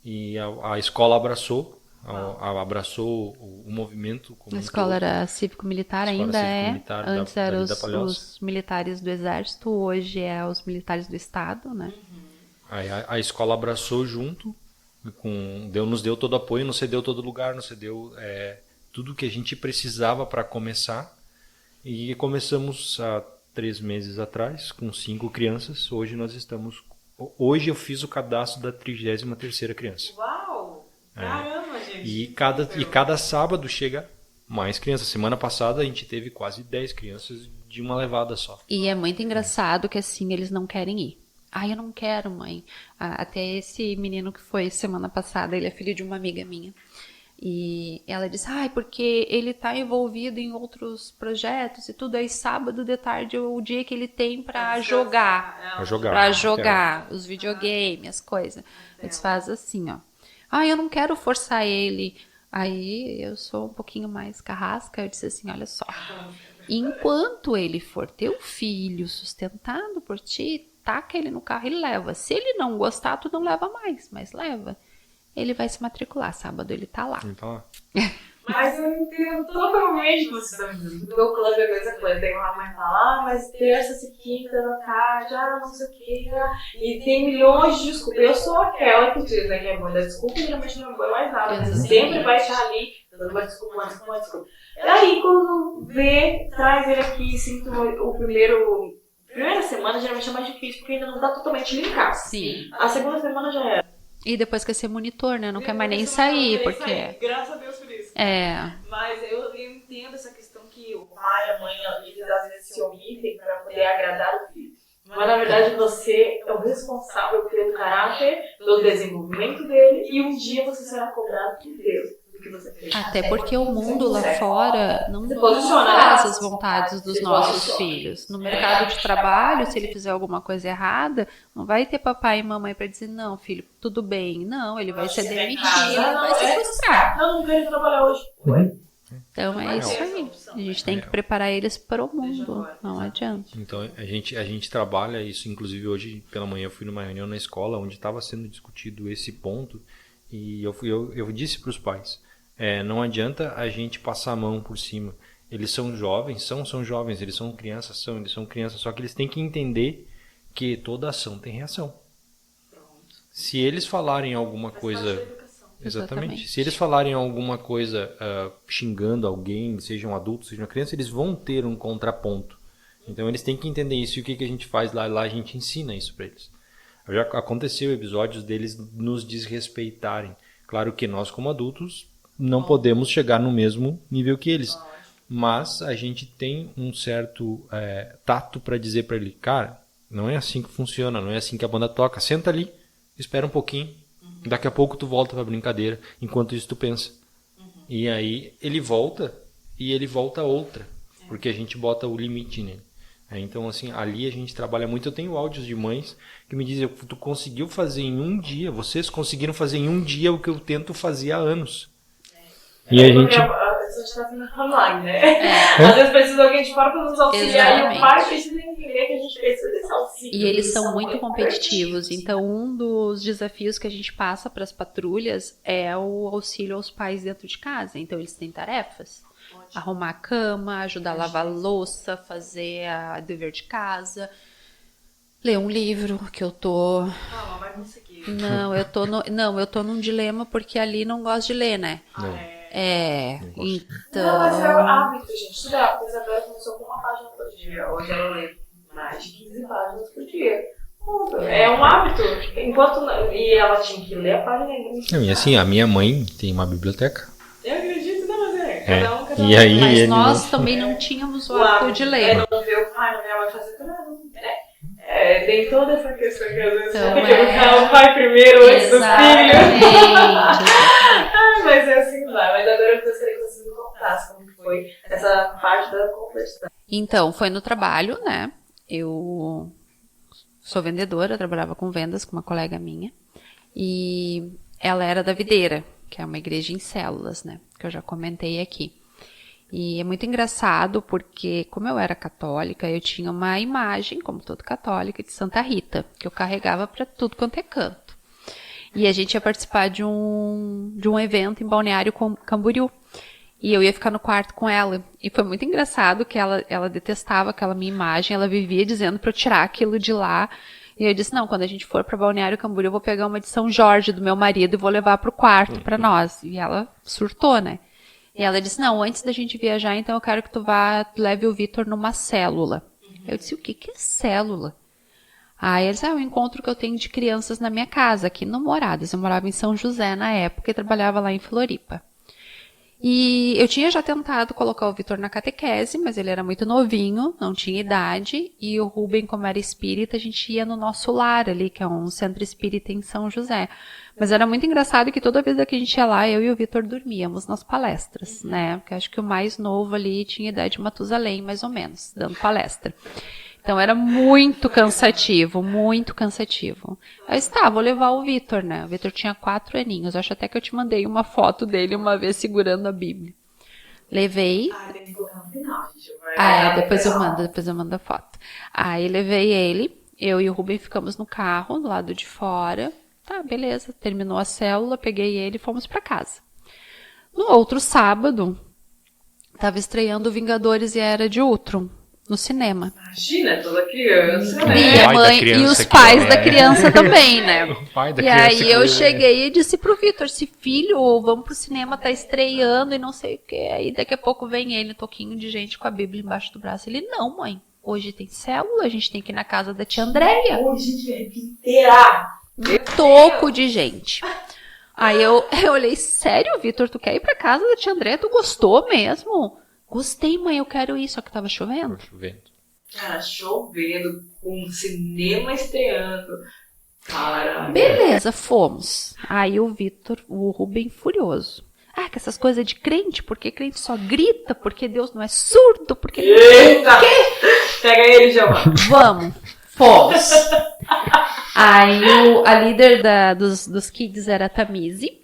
e a escola abraçou abraçou o movimento como A um escola todo. era cívico-militar, Escola ainda cívico-militar Antes dali eram da Palhoça. os militares do exército, hoje é os militares do estado, né? Aí a escola abraçou junto, nos deu todo apoio, nos cedeu todo lugar, nos cedeu tudo que a gente precisava para começar. E começamos há 3 meses atrás, com 5 crianças. Hoje eu fiz o cadastro da 33ª criança. Uau! Caramba, gente! E cada sábado chega mais crianças. Semana passada a gente teve quase 10 crianças de uma levada só. E é muito engraçado que assim, eles não querem ir. Eu não quero, mãe. Até esse menino que foi semana passada, ele é filho de uma amiga minha. E ela disse, porque ele tá envolvido em outros projetos e tudo. Aí sábado de tarde é o dia que ele tem pra jogar. Pra jogar os videogames, as coisas. Eles fazem assim, ó. Eu não quero forçar ele. Aí eu sou um pouquinho mais carrasca. Eu disse assim, olha só. Enquanto ele for teu filho sustentado por ti, taca ele no carro e leva. Se ele não gostar, tu não leva mais, mas leva. Ele vai se matricular, sábado ele tá lá. Mas eu entendo totalmente o que vocês estão dizendo. No meu clube é a mesma coisa. Tem uma mãe que fala, mas terça e quinta da tarde, não sei o que. E tem milhões de desculpas. Eu sou aquela que diz, né, que é mãe da desculpa e geralmente não é mãe mais nada. Você sempre vai estar ali dando uma desculpa. E aí, quando traz ele aqui, sinto primeira semana geralmente é mais difícil, porque ainda não dá totalmente linkar. Sim. A segunda semana já é. E depois quer ser monitor, né? Não quer mais nem sair, porque... Graças a Deus por isso. Mas eu entendo essa questão que o pai e a mãe, eles às vezes se omitem para poder agradar o filho. Mas na verdade você é o responsável pelo caráter, pelo desenvolvimento dele, e um dia você será cobrado por Deus. Que você fez. Até porque o mundo lá fora não posiciona, faz as vontades dos nossos filhos. No mercado de trabalho, se ele fizer alguma coisa errada, não vai ter papai e mamãe para dizer, não, filho, tudo bem. Não, ele vai ser demitido, vai se frustrar. Não quero trabalhar hoje. Então é isso aí. A gente tem que preparar eles para o mundo. Não adianta. Então a gente trabalha isso. Inclusive hoje pela manhã eu fui numa reunião na escola onde estava sendo discutido esse ponto. E eu disse para os pais, não adianta a gente passar a mão por cima. Eles são jovens, são jovens, eles são crianças, só que eles têm que entender que toda ação tem reação. Se eles falarem alguma coisa... Exatamente. Se eles falarem alguma coisa xingando alguém, sejam adultos, sejam crianças, eles vão ter um contraponto. Então eles têm que entender isso. E o que a gente faz lá a gente ensina isso para eles. Já aconteceu episódios deles nos desrespeitarem. Claro que nós como adultos não podemos chegar no mesmo nível que eles. Mas a gente tem um certo tato para dizer para ele, cara, não é assim que funciona, não é assim que a banda toca. Senta ali, espera um pouquinho, daqui a pouco tu volta pra brincadeira, enquanto isso tu pensa. E aí ele volta e ele volta outra, porque a gente bota o limite nele. Então, assim, ali a gente trabalha muito. Eu tenho áudios de mães que me dizem, tu conseguiu fazer em um dia, vocês conseguiram fazer em um dia o que eu tento fazer há anos. E a gente... A pessoa está sendo online, né? Às vezes precisa alguém de fora para nos auxiliar. Exatamente. E o pai precisa entender que a gente precisa desse auxílio. E eles são muito competitivos. Então, um dos desafios que a gente passa para as patrulhas é o auxílio aos pais dentro de casa. Então, eles têm tarefas. Arrumar a cama, ajudar a lavar a louça, fazer a dever de casa, ler um livro que eu tô... Calma, vai conseguir. Eu tô num dilema porque ali não gosto de ler, né? Então... Não, mas é o hábito, gente. Estudar. A Isabela começou com uma página por dia. Hoje ela lê mais de 15 páginas por dia. É um hábito. E ela tinha que ler a página. E assim, a minha mãe tem uma biblioteca. Eu acredito, não, mas cada um. E aí, mas nós também não tínhamos o hábito de ler. Não ver o pai, não ver a mãe fazer tudo. Tem toda essa questão que às vezes então, tem que educar o pai primeiro antes do filho. Mas é assim, vai. Mas agora eu gostaria que vocês me contassem como foi essa parte da conversão. Então, foi no trabalho, né? Eu sou vendedora, trabalhava com vendas com uma colega minha. E ela era da Videira, que é uma igreja em células, né? Que eu já comentei aqui. E é muito engraçado porque, como eu era católica, eu tinha uma imagem, como toda católica, de Santa Rita, que eu carregava para tudo quanto é canto. E a gente ia participar de um evento em Balneário Camboriú. E eu ia ficar no quarto com ela. E foi muito engraçado que ela detestava aquela minha imagem. Ela vivia dizendo pra eu tirar aquilo de lá. E eu disse, não, quando a gente for pra Balneário Camboriú, eu vou pegar uma de São Jorge do meu marido e vou levar pro quarto pra nós. E ela surtou, né? E ela disse, não, antes da gente viajar, então eu quero que tu leve o Vitor numa célula. Eu disse, o que é célula? Aí ela disse, é um encontro que eu tenho de crianças na minha casa, aqui no Moradas. Eu morava em São José na época e trabalhava lá em Floripa. E eu tinha já tentado colocar o Vitor na catequese, mas ele era muito novinho, não tinha idade. E o Ruben, como era espírita, a gente ia no nosso lar ali, que é um centro espírita em São José. Mas era muito engraçado que toda vez que a gente ia lá, eu e o Vitor dormíamos nas palestras, né? Porque acho que o mais novo ali tinha idade de Matusalém, mais ou menos, dando palestra. Então era muito cansativo, muito cansativo. Eu disse, tá, vou levar o Vitor, né? O Vitor tinha 4 aninhos. Acho até que eu te mandei uma foto dele uma vez segurando a Bíblia. Levei. Tem que colocar no final, gente. Depois eu mando a foto. Aí levei ele, eu e o Ruben ficamos no carro, do lado de fora. Tá, beleza. Terminou a célula, peguei ele e fomos pra casa. No outro sábado, tava estreando Vingadores e a Era de Ultron. No cinema. Imagina, toda criança, né? E a mãe e os pais da criança também, né? O pai da E criança aí eu que- cheguei e disse pro Vitor, se filho, vamos pro cinema, tá estreando e não sei o que. Aí daqui a pouco vem ele, toquinho de gente com a Bíblia embaixo do braço. Ele, não, mãe, hoje tem célula, a gente tem que ir na casa da tia Andréia. Hoje a gente vai reiterar. Toco de gente. Aí eu olhei, sério, Vitor, tu quer ir pra casa da tia Andréia? Tu gostou mesmo? Gostei, mãe, eu quero ir, só que tava chovendo. Tô chovendo. Cara, chovendo, com o cinema estreando. Cara. Beleza, fomos. Aí o Vitor, o Ruben furioso. Ah, que essas coisas de crente, porque crente só grita, porque Deus não é surdo, porque... Eita! Pega ele, Giovanna. Vamos, fomos. Aí a líder dos kids era a Tamise,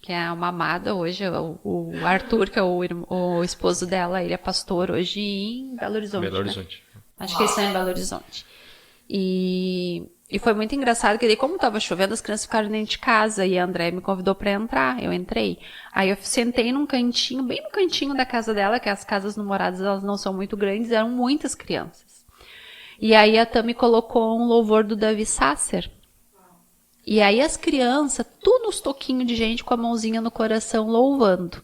que é uma amada hoje, o Arthur, que é o esposo dela, ele é pastor hoje em Belo Horizonte. Belo né? Horizonte. Acho que eles estão em Belo Horizonte. E foi muito engraçado, que daí, como tava chovendo, as crianças ficaram dentro de casa, e a André me convidou pra entrar, eu entrei. Aí eu sentei num cantinho, bem no cantinho da casa dela, que as casas no Moradas, elas não são muito grandes, eram muitas crianças. E aí a Tami colocou um louvor do Davi Sasser. E aí as crianças, tudo nos toquinhos de gente com a mãozinha no coração louvando.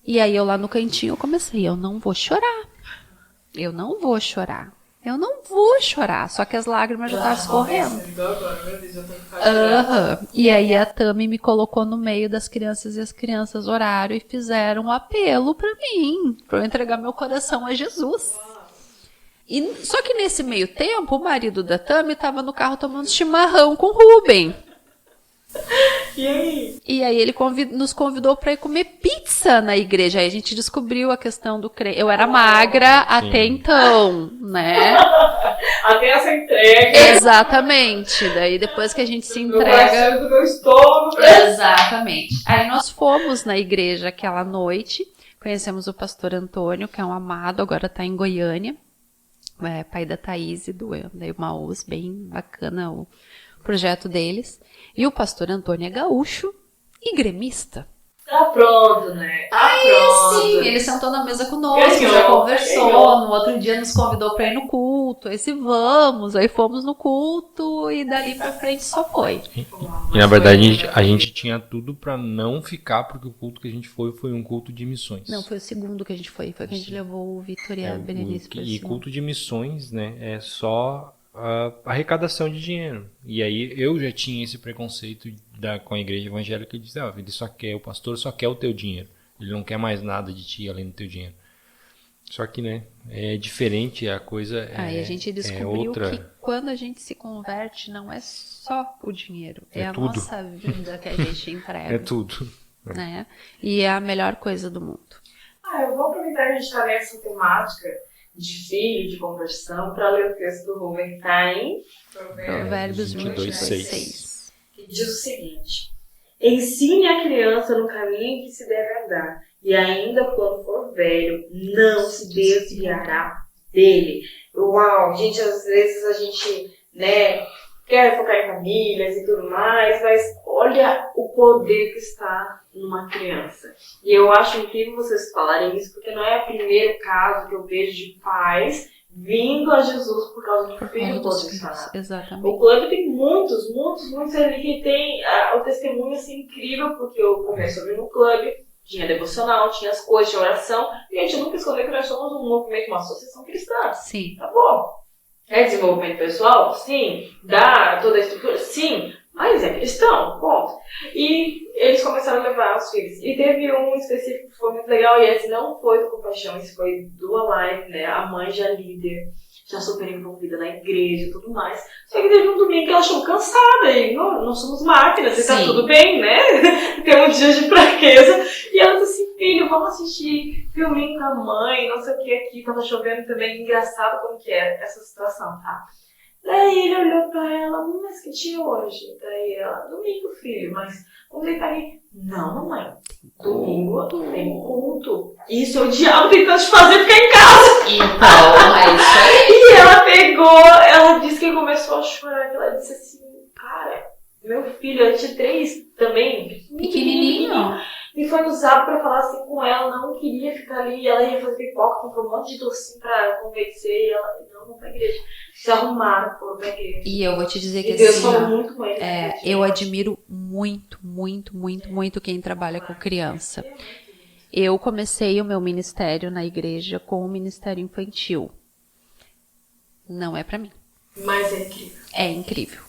E aí eu lá no cantinho comecei, eu não vou chorar. Eu não vou chorar. Eu não vou chorar. Só que as lágrimas já estavam escorrendo. E aí a Tami me colocou no meio das crianças e as crianças oraram e fizeram um apelo pra mim, pra eu entregar meu coração a Jesus. Só que nesse meio tempo, o marido da Tami estava no carro tomando chimarrão com o Ruben. E aí? E aí ele nos convidou para ir comer pizza na igreja. Aí a gente descobriu a questão do crente. Eu era magra até então, né? Até essa entrega. Exatamente. Daí depois que a gente se No entrega... baixo do meu estômago. Exatamente. Aí nós fomos na igreja aquela noite. Conhecemos o pastor Antônio, que é um amado, agora está em Goiânia. É, pai da Thaís e do Emaús, bem bacana o projeto deles. E o pastor Antônio é gaúcho e gremista. Tá pronto, né? Tá pronto. Sim, ele sentou na mesa conosco, Ganhou, já conversou, ganhou. no outro dia nos convidou pra ir no culto, aí vamos, aí fomos no culto e dali pra frente só foi. E na verdade a gente tinha tudo pra não ficar, porque o culto que a gente foi um culto de missões. Não, foi o segundo que a gente foi que a gente levou o Vitor e a Berenice pra E cima. culto de missões, né, é só a arrecadação de dinheiro. E aí eu já tinha esse preconceito com a igreja evangélica de dizer, o pastor só quer o teu dinheiro. Ele não quer mais nada de ti além do teu dinheiro. Só que, né, é diferente, a coisa Aí a gente descobriu outra. que quando a gente se converte não é só o dinheiro, é a tudo. nossa vida que a gente entrega. É tudo. Né? E é a melhor coisa do mundo. Eu vou aproveitar que a gente está nessa temática de filho, de conversão, para ler o texto do Ruben, que está em Provérbios 22:6. 22:6. que diz o seguinte: ensine a criança no caminho que se deve andar, e ainda quando for velho, não se desviará dele. Uau, gente, às vezes a gente, né, quer focar em famílias e tudo mais, mas olha o poder que está numa criança. E eu acho incrível vocês falarem isso, porque não é o primeiro caso que eu vejo de pais vindo a Jesus por causa de um filho posicionado. Exatamente. O clube tem muitos ali que tem o testemunho assim, incrível, porque eu comecei a vir no clube, tinha devocional, tinha as coisas, tinha oração, e a gente nunca escondeu que nós somos um movimento, uma associação cristã. Sim. Tá bom. É desenvolvimento pessoal? Sim. Dá toda a estrutura? Sim. Mas é cristão, ponto. E eles começaram a levar os filhos. E teve um específico que foi muito legal, e esse não foi do Compaixão, esse foi do Alive, né? A mãe já líder, já super envolvida na igreja e tudo mais. Só que teve um domingo que ela achou cansada, e nós somos máquinas, e tá tudo bem, né? Tem um dia de fraqueza. E ela disse assim, filho, vamos assistir filminho com a mãe, não sei o que aqui, tava chovendo também, engraçado como que é essa situação, tá? Daí ele olhou pra ela, mas que dia hoje? Daí ela, domingo, filho, mas vamos deitar aí. Não, mamãe, domingo tem culto. Isso é o diabo tentando te fazer ficar em casa. Então, é isso aí. E ela pegou, ela disse que começou a chorar, que ela disse assim, cara, meu filho, eu tinha 3 também, Pequenininho. E foi usado pra falar assim com ela, não queria ficar ali, ela ia fazer pipoca, comprou um monte de docinho pra convencer, e ela, não, vamos pra igreja. Se arrumaram, foram pra igreja. E eu vou te dizer que e Deus assim, falou muito com ele. eu admiro muito quem trabalha com criança. Eu comecei o meu ministério na igreja com o ministério infantil. Não é pra mim. Mas é incrível. É incrível.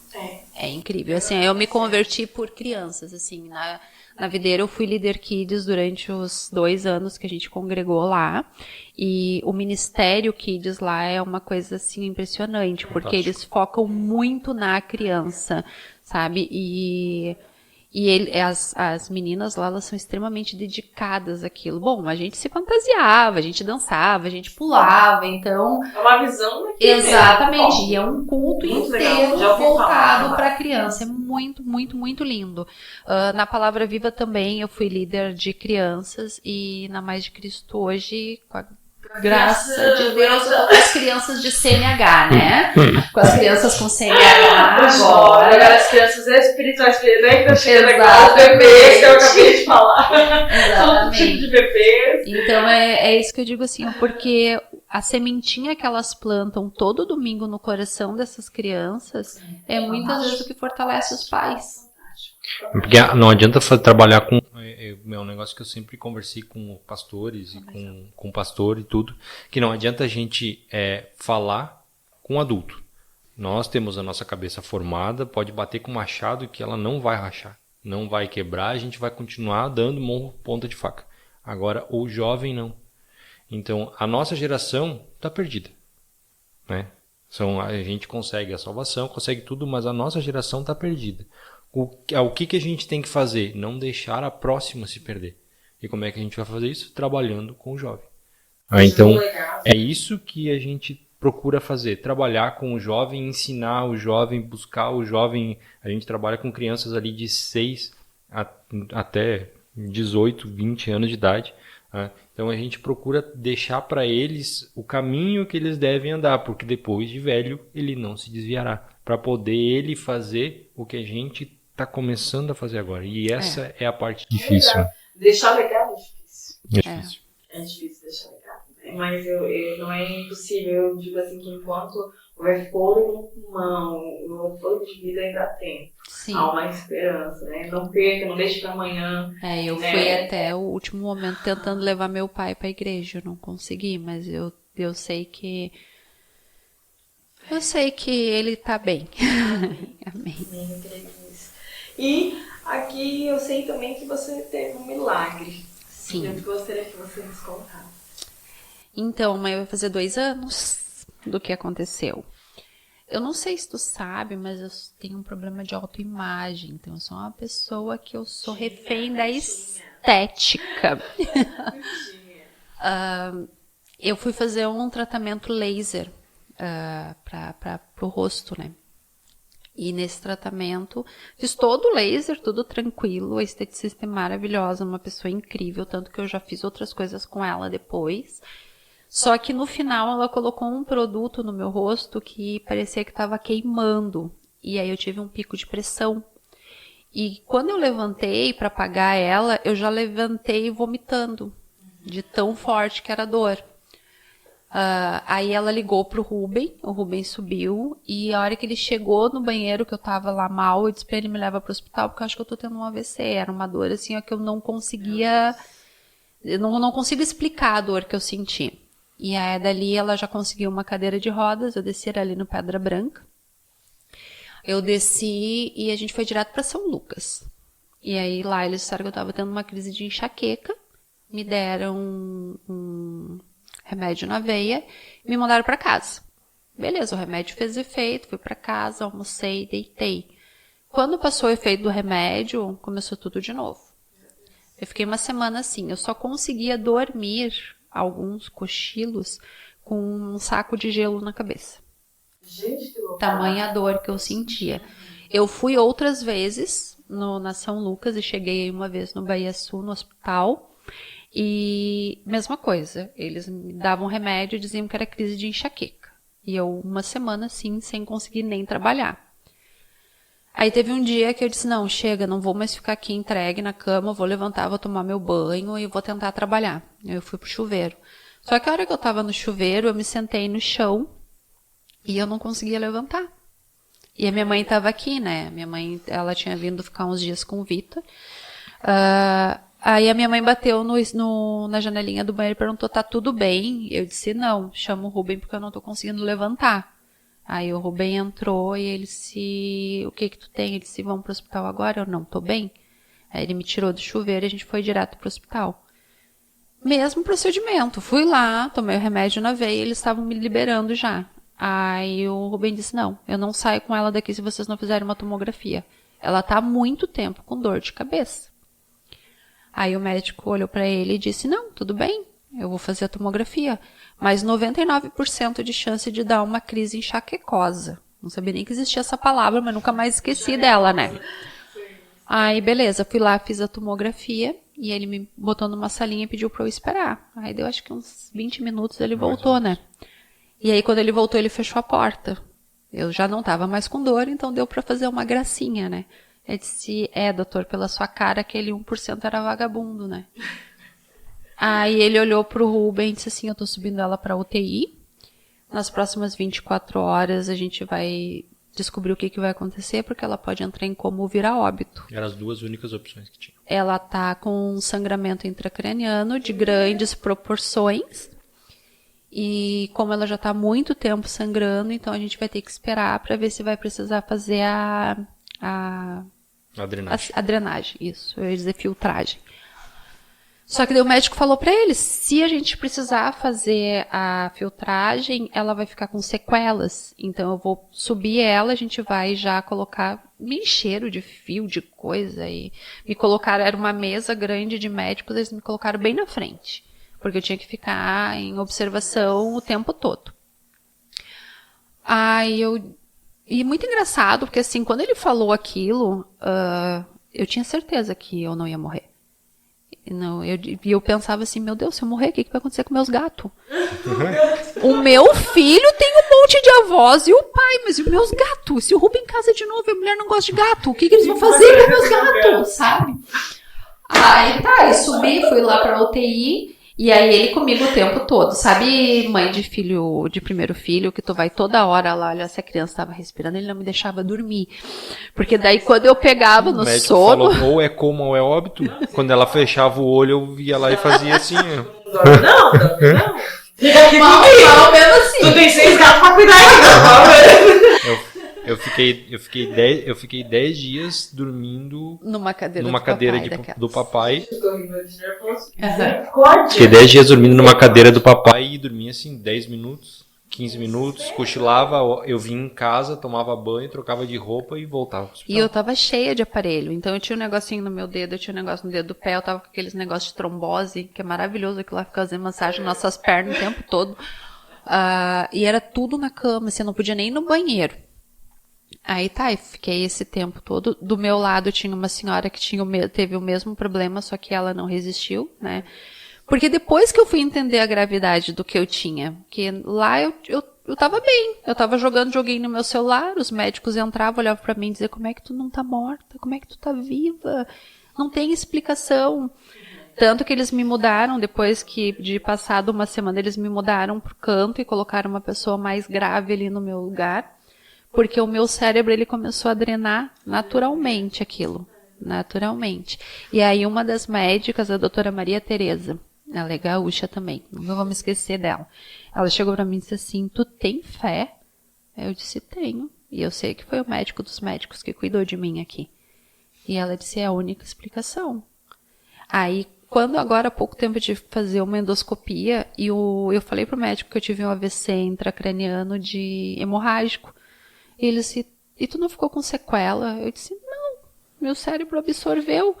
É incrível. Assim, eu me converti por crianças, assim, na Videira eu fui líder Kids durante os 2 anos que a gente congregou lá, e o Ministério Kids lá é uma coisa, assim, impressionante, porque eles focam muito na criança, sabe, e as meninas lá, elas são extremamente dedicadas àquilo. Bom, a gente se fantasiava, a gente dançava, a gente pulava, então... É uma visão daqui. Exatamente, e é um culto muito inteiro legal. voltado para a criança. É muito lindo. Na Palavra Viva também eu fui líder de crianças, e na Mais de Cristo hoje, com a graça de Deus, eu tô com as crianças de CNH, né? Com as crianças com CNH agora as crianças espirituais, né? Que eu cheguei agora, os bebês que eu acabei de falar. Todo tipo de bebês. Então é isso que eu digo assim, porque a sementinha que elas plantam todo domingo no coração dessas crianças é muitas vezes o que fortalece os pais. Porque não adianta trabalhar com... É um negócio que eu sempre conversei com pastores e com pastor e tudo, que não adianta a gente falar com adulto. Nós temos a nossa cabeça formada, pode bater com machado que ela não vai rachar, não vai quebrar, a gente vai continuar dando ponta de faca. Agora, o jovem não. Então, a nossa geração está perdida, né? A gente consegue a salvação, consegue tudo, mas a nossa geração está perdida. O que a gente tem que fazer? Não deixar a próxima se perder. E como é que a gente vai fazer isso? Trabalhando com o jovem. Então, é isso que a gente procura fazer. Trabalhar com o jovem, ensinar o jovem, buscar o jovem. A gente trabalha com crianças ali de 6 até 18, 20 anos de idade. Então, a gente procura deixar para eles o caminho que eles devem andar, porque depois de velho, ele não se desviará. Para poder ele fazer o que a gente está começando a fazer agora. E essa é a parte difícil. Deixar legal é difícil. É difícil deixar legal. Mas não é impossível. Eu digo assim que enquanto houver fôlego no pulmão, o fôlego de vida ainda tem. Sim. Há uma esperança, né? Não perca, não deixe para amanhã. Eu fui até o último momento tentando levar meu pai para a igreja. Eu não consegui, mas eu sei que... Eu sei que ele tá bem. Amém. E aqui eu sei também que você teve um milagre. Sim. Eu gostaria que você nos contasse. Então, amanhã vai fazer 2 anos do que aconteceu. Eu não sei se tu sabe, mas eu tenho um problema de autoimagem. Então, eu sou uma pessoa que eu sou refém da estética. Eu fui fazer um tratamento laser para o rosto, né? E nesse tratamento, fiz todo o laser, tudo tranquilo, a esteticista é maravilhosa, uma pessoa incrível, tanto que eu já fiz outras coisas com ela depois. Só que no final ela colocou um produto no meu rosto que parecia que estava queimando. E aí eu tive um pico de pressão. E quando eu levantei para apagar ela, eu já levantei vomitando, de tão forte que era a dor. Aí ela ligou pro Rubem, o Rubem subiu, e a hora que ele chegou no banheiro, que eu tava lá mal, eu disse pra ele me leva pro hospital, porque eu acho que eu tô tendo um AVC. Era uma dor assim, ó, que eu não conseguia, eu não consigo explicar a dor que eu senti. E aí dali ela já conseguiu uma cadeira de rodas, eu desci ali no Pedra Branca. Eu desci e a gente foi direto pra São Lucas. E aí lá eles disseram que eu tava tendo uma crise de enxaqueca, me deram um remédio na veia, e me mandaram para casa. Beleza, o remédio fez efeito, fui para casa, almocei, deitei. Quando passou o efeito do remédio, começou tudo de novo. Eu fiquei uma semana assim, eu só conseguia dormir alguns cochilos com um saco de gelo na cabeça. Gente, que louco. Tamanha dor que eu sentia. Eu fui outras vezes na São Lucas e cheguei uma vez no Bahia Sul, no hospital. E mesma coisa, eles me davam remédio e diziam que era crise de enxaqueca. E eu, uma semana assim, sem conseguir nem trabalhar. Aí teve um dia que eu disse, não, chega, não vou mais ficar aqui entregue na cama, vou levantar, vou tomar meu banho e vou tentar trabalhar. Eu fui pro chuveiro. Só que a hora que eu tava no chuveiro, eu me sentei no chão e eu não conseguia levantar. E a minha mãe tava aqui, né? Minha mãe, ela tinha vindo ficar uns dias com o Vitor. Aí a minha mãe bateu na janelinha do banheiro e perguntou, tá tudo bem? Eu disse, não, chama o Rubem porque eu não tô conseguindo levantar. Aí o Rubem entrou e ele disse, o que tu tem? Ele disse, vamos pro hospital agora? Eu, não, tô bem. Aí ele me tirou do chuveiro e a gente foi direto pro hospital. Mesmo procedimento. Fui lá, tomei o remédio na veia e eles estavam me liberando já. Aí o Rubem disse, não, eu não saio com ela daqui se vocês não fizerem uma tomografia. Ela tá há muito tempo com dor de cabeça. Aí o médico olhou para ele e disse, não, tudo bem, eu vou fazer a tomografia, mas 99% de chance de dar uma crise enxaquecosa. Não sabia nem que existia essa palavra, mas nunca mais esqueci dela, né? Aí, beleza, fui lá, fiz a tomografia, e ele me botou numa salinha e pediu para eu esperar. Aí deu acho que uns 20 minutos, ele voltou, né? E aí quando ele voltou, ele fechou a porta. Eu já não estava mais com dor, então deu para fazer uma gracinha, né? Ele disse, doutor, pela sua cara, aquele 1% era vagabundo, né? Aí ele olhou pro Rubem e disse assim, eu tô subindo ela pra UTI. Nas próximas 24 horas a gente vai descobrir o que vai acontecer, porque ela pode entrar em coma ou virar óbito. Eram as duas únicas opções que tinha. Ela tá com um sangramento intracraniano de grandes proporções. E como ela já tá há muito tempo sangrando, então a gente vai ter que esperar pra ver se vai precisar fazer a drenagem. A drenagem, isso. Eu ia dizer filtragem. Só que daí o médico falou pra eles, se a gente precisar fazer a filtragem, ela vai ficar com sequelas. Então eu vou subir ela, a gente vai já colocar, me encheram de fio, de coisa. E me colocaram, era uma mesa grande de médicos, eles me colocaram bem na frente. Porque eu tinha que ficar em observação o tempo todo. E muito engraçado, porque assim, quando ele falou aquilo, eu tinha certeza que eu não ia morrer. E eu pensava assim, meu Deus, se eu morrer, o que vai acontecer com meus gatos? O meu filho tem um monte de avós e o pai, mas e os meus gatos? Se o Rubem casa de novo e a mulher não gosta de gato, o que eles vão fazer com meus gatos, sabe? Aí tá, eu subi, fui lá pra UTI. E aí ele comigo o tempo todo, sabe, mãe de primeiro filho, que tu vai toda hora lá, olha, se a criança estava respirando, ele não me deixava dormir. Porque daí quando eu pegava no sono... Falou, ou é coma ou é óbito. Quando ela fechava o olho, eu ia lá e fazia assim. Não. Fica aqui Mal menos assim. Tu tem 6 gatos pra cuidar então. Eu fiquei 10 dias dormindo numa cadeira do papai. Tô rindo de nervoso. Fiquei 10 dias dormindo numa cadeira do papai e dormia assim 10 minutos, 15 minutos, cochilava, eu vinha em casa, tomava banho, trocava de roupa e voltava pro hospital. E eu tava cheia de aparelho, então eu tinha um negocinho no meu dedo, eu tinha um negócio no dedo do pé, eu tava com aqueles negócios de trombose, que é maravilhoso, aquilo lá fica fazendo massagem nas nossas pernas o tempo todo. E era tudo na cama, assim, eu não podia nem ir no banheiro. Aí tá, eu fiquei esse tempo todo. Do meu lado tinha uma senhora que teve o mesmo problema, só que ela não resistiu, né? Porque depois que eu fui entender a gravidade do que eu tinha, que lá eu eu tava bem. Eu tava jogando joguinho no meu celular, os médicos entravam, olhavam pra mim e diziam, como é que tu não tá morta? Como é que tu tá viva? Não tem explicação. Tanto que eles me mudaram, depois que de passado uma semana, eles me mudaram pro canto e colocaram uma pessoa mais grave ali no meu lugar, porque o meu cérebro, ele começou a drenar naturalmente aquilo. Naturalmente. E aí uma das médicas, a doutora Maria Tereza, ela é gaúcha também, nunca vou me esquecer dela. Ela chegou pra mim e disse assim, tu tem fé? Eu disse, tenho. E eu sei que foi o médico dos médicos que cuidou de mim aqui. E ela disse, é a única explicação. Aí, quando agora há pouco tempo de fazer uma endoscopia, e eu falei pro médico que eu tive um AVC intracraniano de hemorrágico. E ele disse, e tu não ficou com sequela? Eu disse, não, meu cérebro absorveu.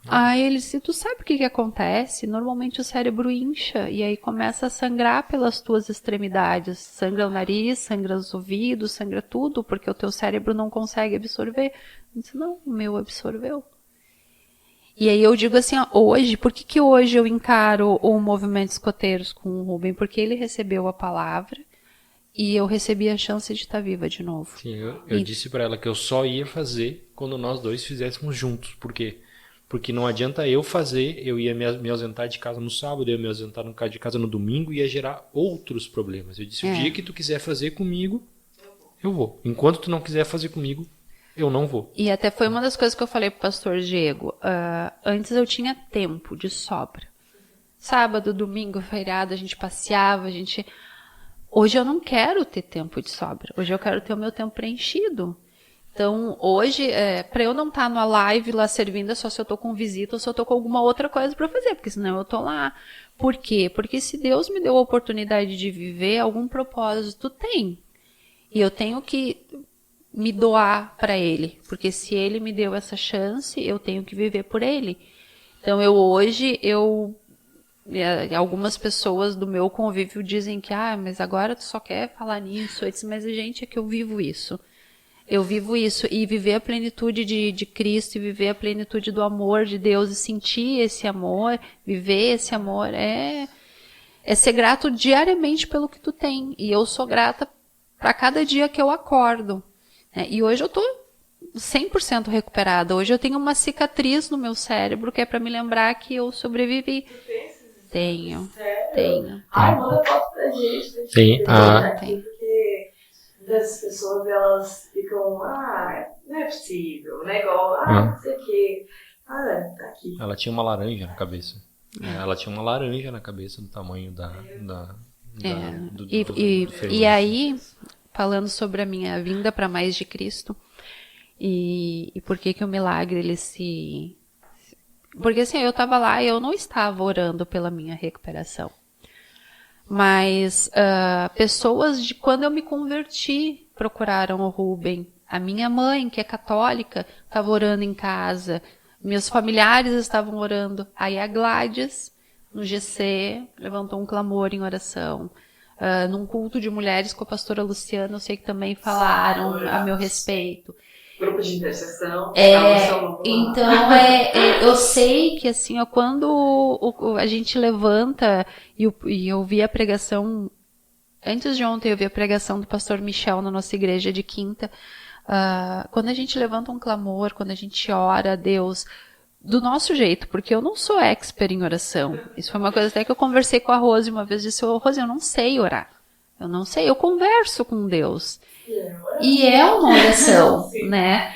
Aí ele disse, tu sabe o que acontece? Normalmente o cérebro incha e aí começa a sangrar pelas tuas extremidades. Sangra o nariz, sangra os ouvidos, sangra tudo, porque o teu cérebro não consegue absorver. Eu disse, não, o meu absorveu. E aí eu digo assim, ó, hoje, por que hoje eu encaro o movimento Escoteiros com o Rubem? Porque ele recebeu a palavra e eu recebi a chance de estar viva de novo. Sim, eu disse pra ela que eu só ia fazer quando nós dois fizéssemos juntos. Por quê? Porque não adianta eu fazer, eu ia me ausentar de casa no sábado, eu ia me ausentar de casa no domingo, ia gerar outros problemas. Eu disse, o dia que tu quiser fazer comigo, eu vou. Enquanto tu não quiser fazer comigo, eu não vou. E até foi uma das coisas que eu falei pro pastor Diego. Antes eu tinha tempo de sobra. Sábado, domingo, feriado, a gente passeava, Hoje eu não quero ter tempo de sobra. Hoje eu quero ter o meu tempo preenchido. Então, hoje, para eu não estar numa live lá servindo, é só se eu tô com visita ou se eu tô com alguma outra coisa para fazer, porque senão eu tô lá. Por quê? Porque se Deus me deu a oportunidade de viver, algum propósito tem. E eu tenho que me doar para Ele, porque se Ele me deu essa chance, eu tenho que viver por Ele. Então, algumas pessoas do meu convívio dizem que, mas agora tu só quer falar nisso. Eu disse, mas gente, é que eu vivo isso. Eu vivo isso e viver a plenitude de Cristo e viver a plenitude do amor de Deus e sentir esse amor, viver esse amor, é ser grato diariamente pelo que tu tem. E eu sou grata para cada dia que eu acordo. Né? E hoje eu tô 100% recuperada. Hoje eu tenho uma cicatriz no meu cérebro que é para me lembrar que eu sobrevivi. Tenho. Ai, manda foto pra gente. Tem. Porque as pessoas, elas ficam, não é possível, né? Igual, não sei o quê. Tá aqui. Ela tinha uma laranja na cabeça. Ela tinha uma laranja na cabeça do tamanho E aí, falando sobre a minha vinda para mais de Cristo, e por que o milagre, ele se... Porque assim, eu estava lá e eu não estava orando pela minha recuperação. Mas pessoas de quando eu me converti procuraram o Rubem. A minha mãe, que é católica, estava orando em casa. Meus familiares estavam orando. Aí a Gladys, no GC, levantou um clamor em oração. Num culto de mulheres com a pastora Luciana, eu sei que também falaram a meu respeito. Grupo de intercessão. Então, eu sei que assim, quando a gente levanta, e eu vi a pregação, antes de ontem eu vi a pregação do pastor Michel na nossa igreja de quinta, quando a gente levanta um clamor, quando a gente ora a Deus, do nosso jeito, porque eu não sou expert em oração. Isso foi uma coisa até que eu conversei com a Rose uma vez, disse, Rose, eu não sei orar. Eu não sei, eu converso com Deus. E é uma oração, né?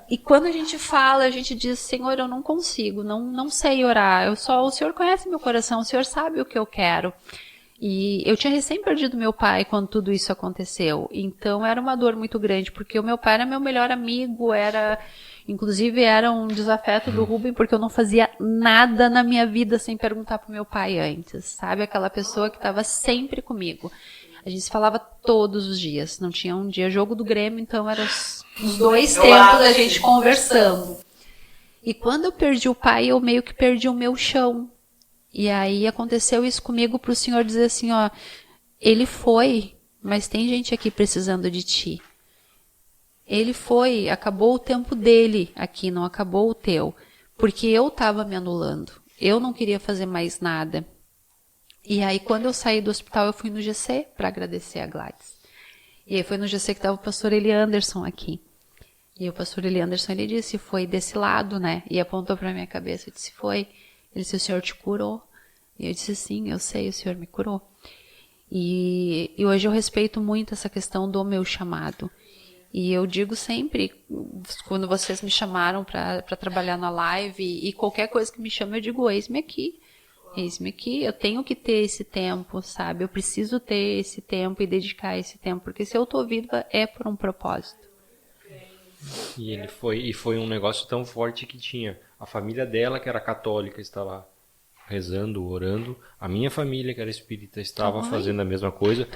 E quando a gente fala, a gente diz, Senhor, eu não consigo, não sei orar. O Senhor conhece meu coração, o Senhor sabe o que eu quero. E eu tinha recém perdido meu pai quando tudo isso aconteceu. Então era uma dor muito grande, porque o meu pai era meu melhor amigo, inclusive era um desafeto do Rubem, porque eu não fazia nada na minha vida sem perguntar pro meu pai antes, sabe? Aquela pessoa que estava sempre comigo. A gente se falava todos os dias, não tinha um dia jogo do Grêmio, então eram os 2 tempos da gente conversando. E quando eu perdi o pai, eu meio que perdi o meu chão. E aí aconteceu isso comigo pro Senhor dizer assim, ele foi, mas tem gente aqui precisando de ti. Ele foi, acabou o tempo dele aqui, não acabou o teu. Porque eu estava me anulando. Eu não queria fazer mais nada. E aí, quando eu saí do hospital, eu fui no GC para agradecer a Gladys. E aí foi no GC que estava o pastor Eli Anderson aqui. E o pastor Eli Anderson, ele disse, foi desse lado, né? E apontou para minha cabeça e disse, foi. Ele disse, o Senhor te curou? E eu disse, sim, eu sei, o Senhor me curou. E hoje eu respeito muito essa questão do meu chamado. E eu digo sempre, quando vocês me chamaram para trabalhar na live, e qualquer coisa que me chama, eu digo, eis-me aqui. Eis-me aqui, eu tenho que ter esse tempo, sabe? Eu preciso ter esse tempo e dedicar esse tempo, porque se eu tô viva é por um propósito. E foi um negócio tão forte que tinha a família dela, que era católica, estava rezando, orando. A minha família, que era espírita, estava fazendo a mesma coisa.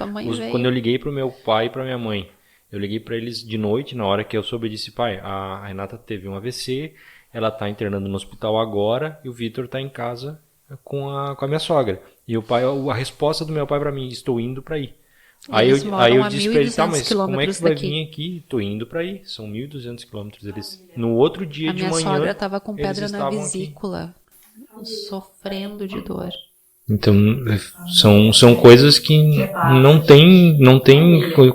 Quando eu liguei pro meu pai e pra minha mãe, eu liguei para eles de noite, na hora que eu soube, eu disse, pai, a Renata teve um AVC, ela tá internando no hospital agora, e o Vitor tá em casa com a minha sogra. E a resposta do meu pai pra mim, estou indo pra ir. Aí eu disse pra ele, tá, mas como é que vai vir aqui? Tô indo pra ir. São 1.200 quilômetros. No outro dia de manhã, a minha sogra tava com pedra na vesícula, sofrendo de dor. Então, são coisas que não tem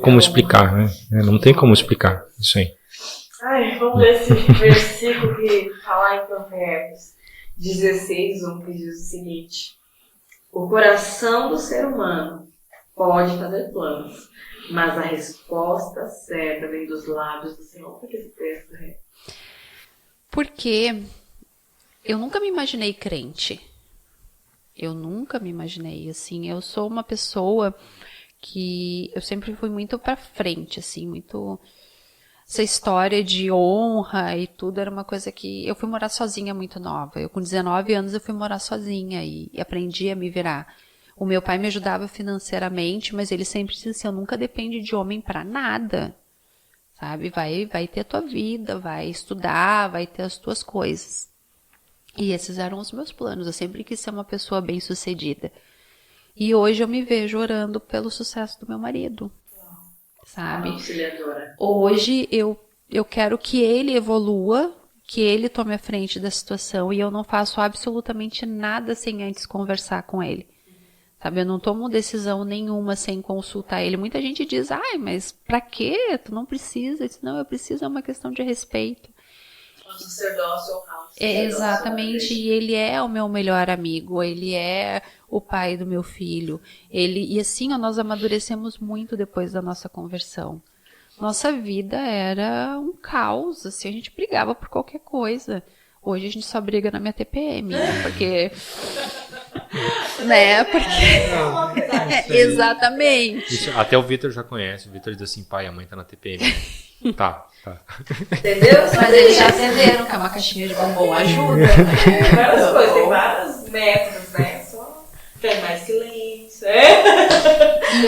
como explicar, né? Não tem como explicar isso aí. Vamos ler esse versículo que fala em Provérbios 16:1, que diz o seguinte: o coração do ser humano pode fazer planos, mas a resposta certa vem dos lábios do Senhor. Por que esse texto é? Porque eu nunca me imaginei crente. Eu nunca me imaginei, assim. Eu sou uma pessoa que eu sempre fui muito pra frente, assim, muito... Essa história de honra e tudo era uma coisa que... Eu fui morar sozinha muito nova. Eu, com 19 anos, eu fui morar sozinha e aprendi a me virar. O meu pai me ajudava financeiramente, mas ele sempre disse assim, eu nunca depende de homem pra nada, sabe? Vai ter a tua vida, vai estudar, vai ter as tuas coisas. E esses eram os meus planos. Eu sempre quis ser uma pessoa bem-sucedida. E hoje eu me vejo orando pelo sucesso do meu marido, sabe? Hoje eu quero que ele evolua, que ele tome a frente da situação, e eu não faço absolutamente nada sem antes conversar com ele. Sabe, eu não tomo decisão nenhuma sem consultar ele. Muita gente diz, mas pra quê? Tu não precisa. Eu disse, não, eu preciso, é uma questão de respeito. O sacerdócio honrar. Exatamente, e ele é o meu melhor amigo, ele é o pai do meu filho. E assim, nós amadurecemos muito depois da nossa conversão. Nossa vida era um caos, assim, a gente brigava por qualquer coisa. Hoje a gente só briga na minha TPM, né? Porque... né? Porque... exatamente. Isso, até o Vitor já conhece. O Vitor diz assim, pai, a mãe tá na TPM. Tá. Entendeu? Mas eles já entenderam que é uma caixinha de bombom ajuda. Várias coisas, tem vários métodos, né? Só tem mais silêncio. E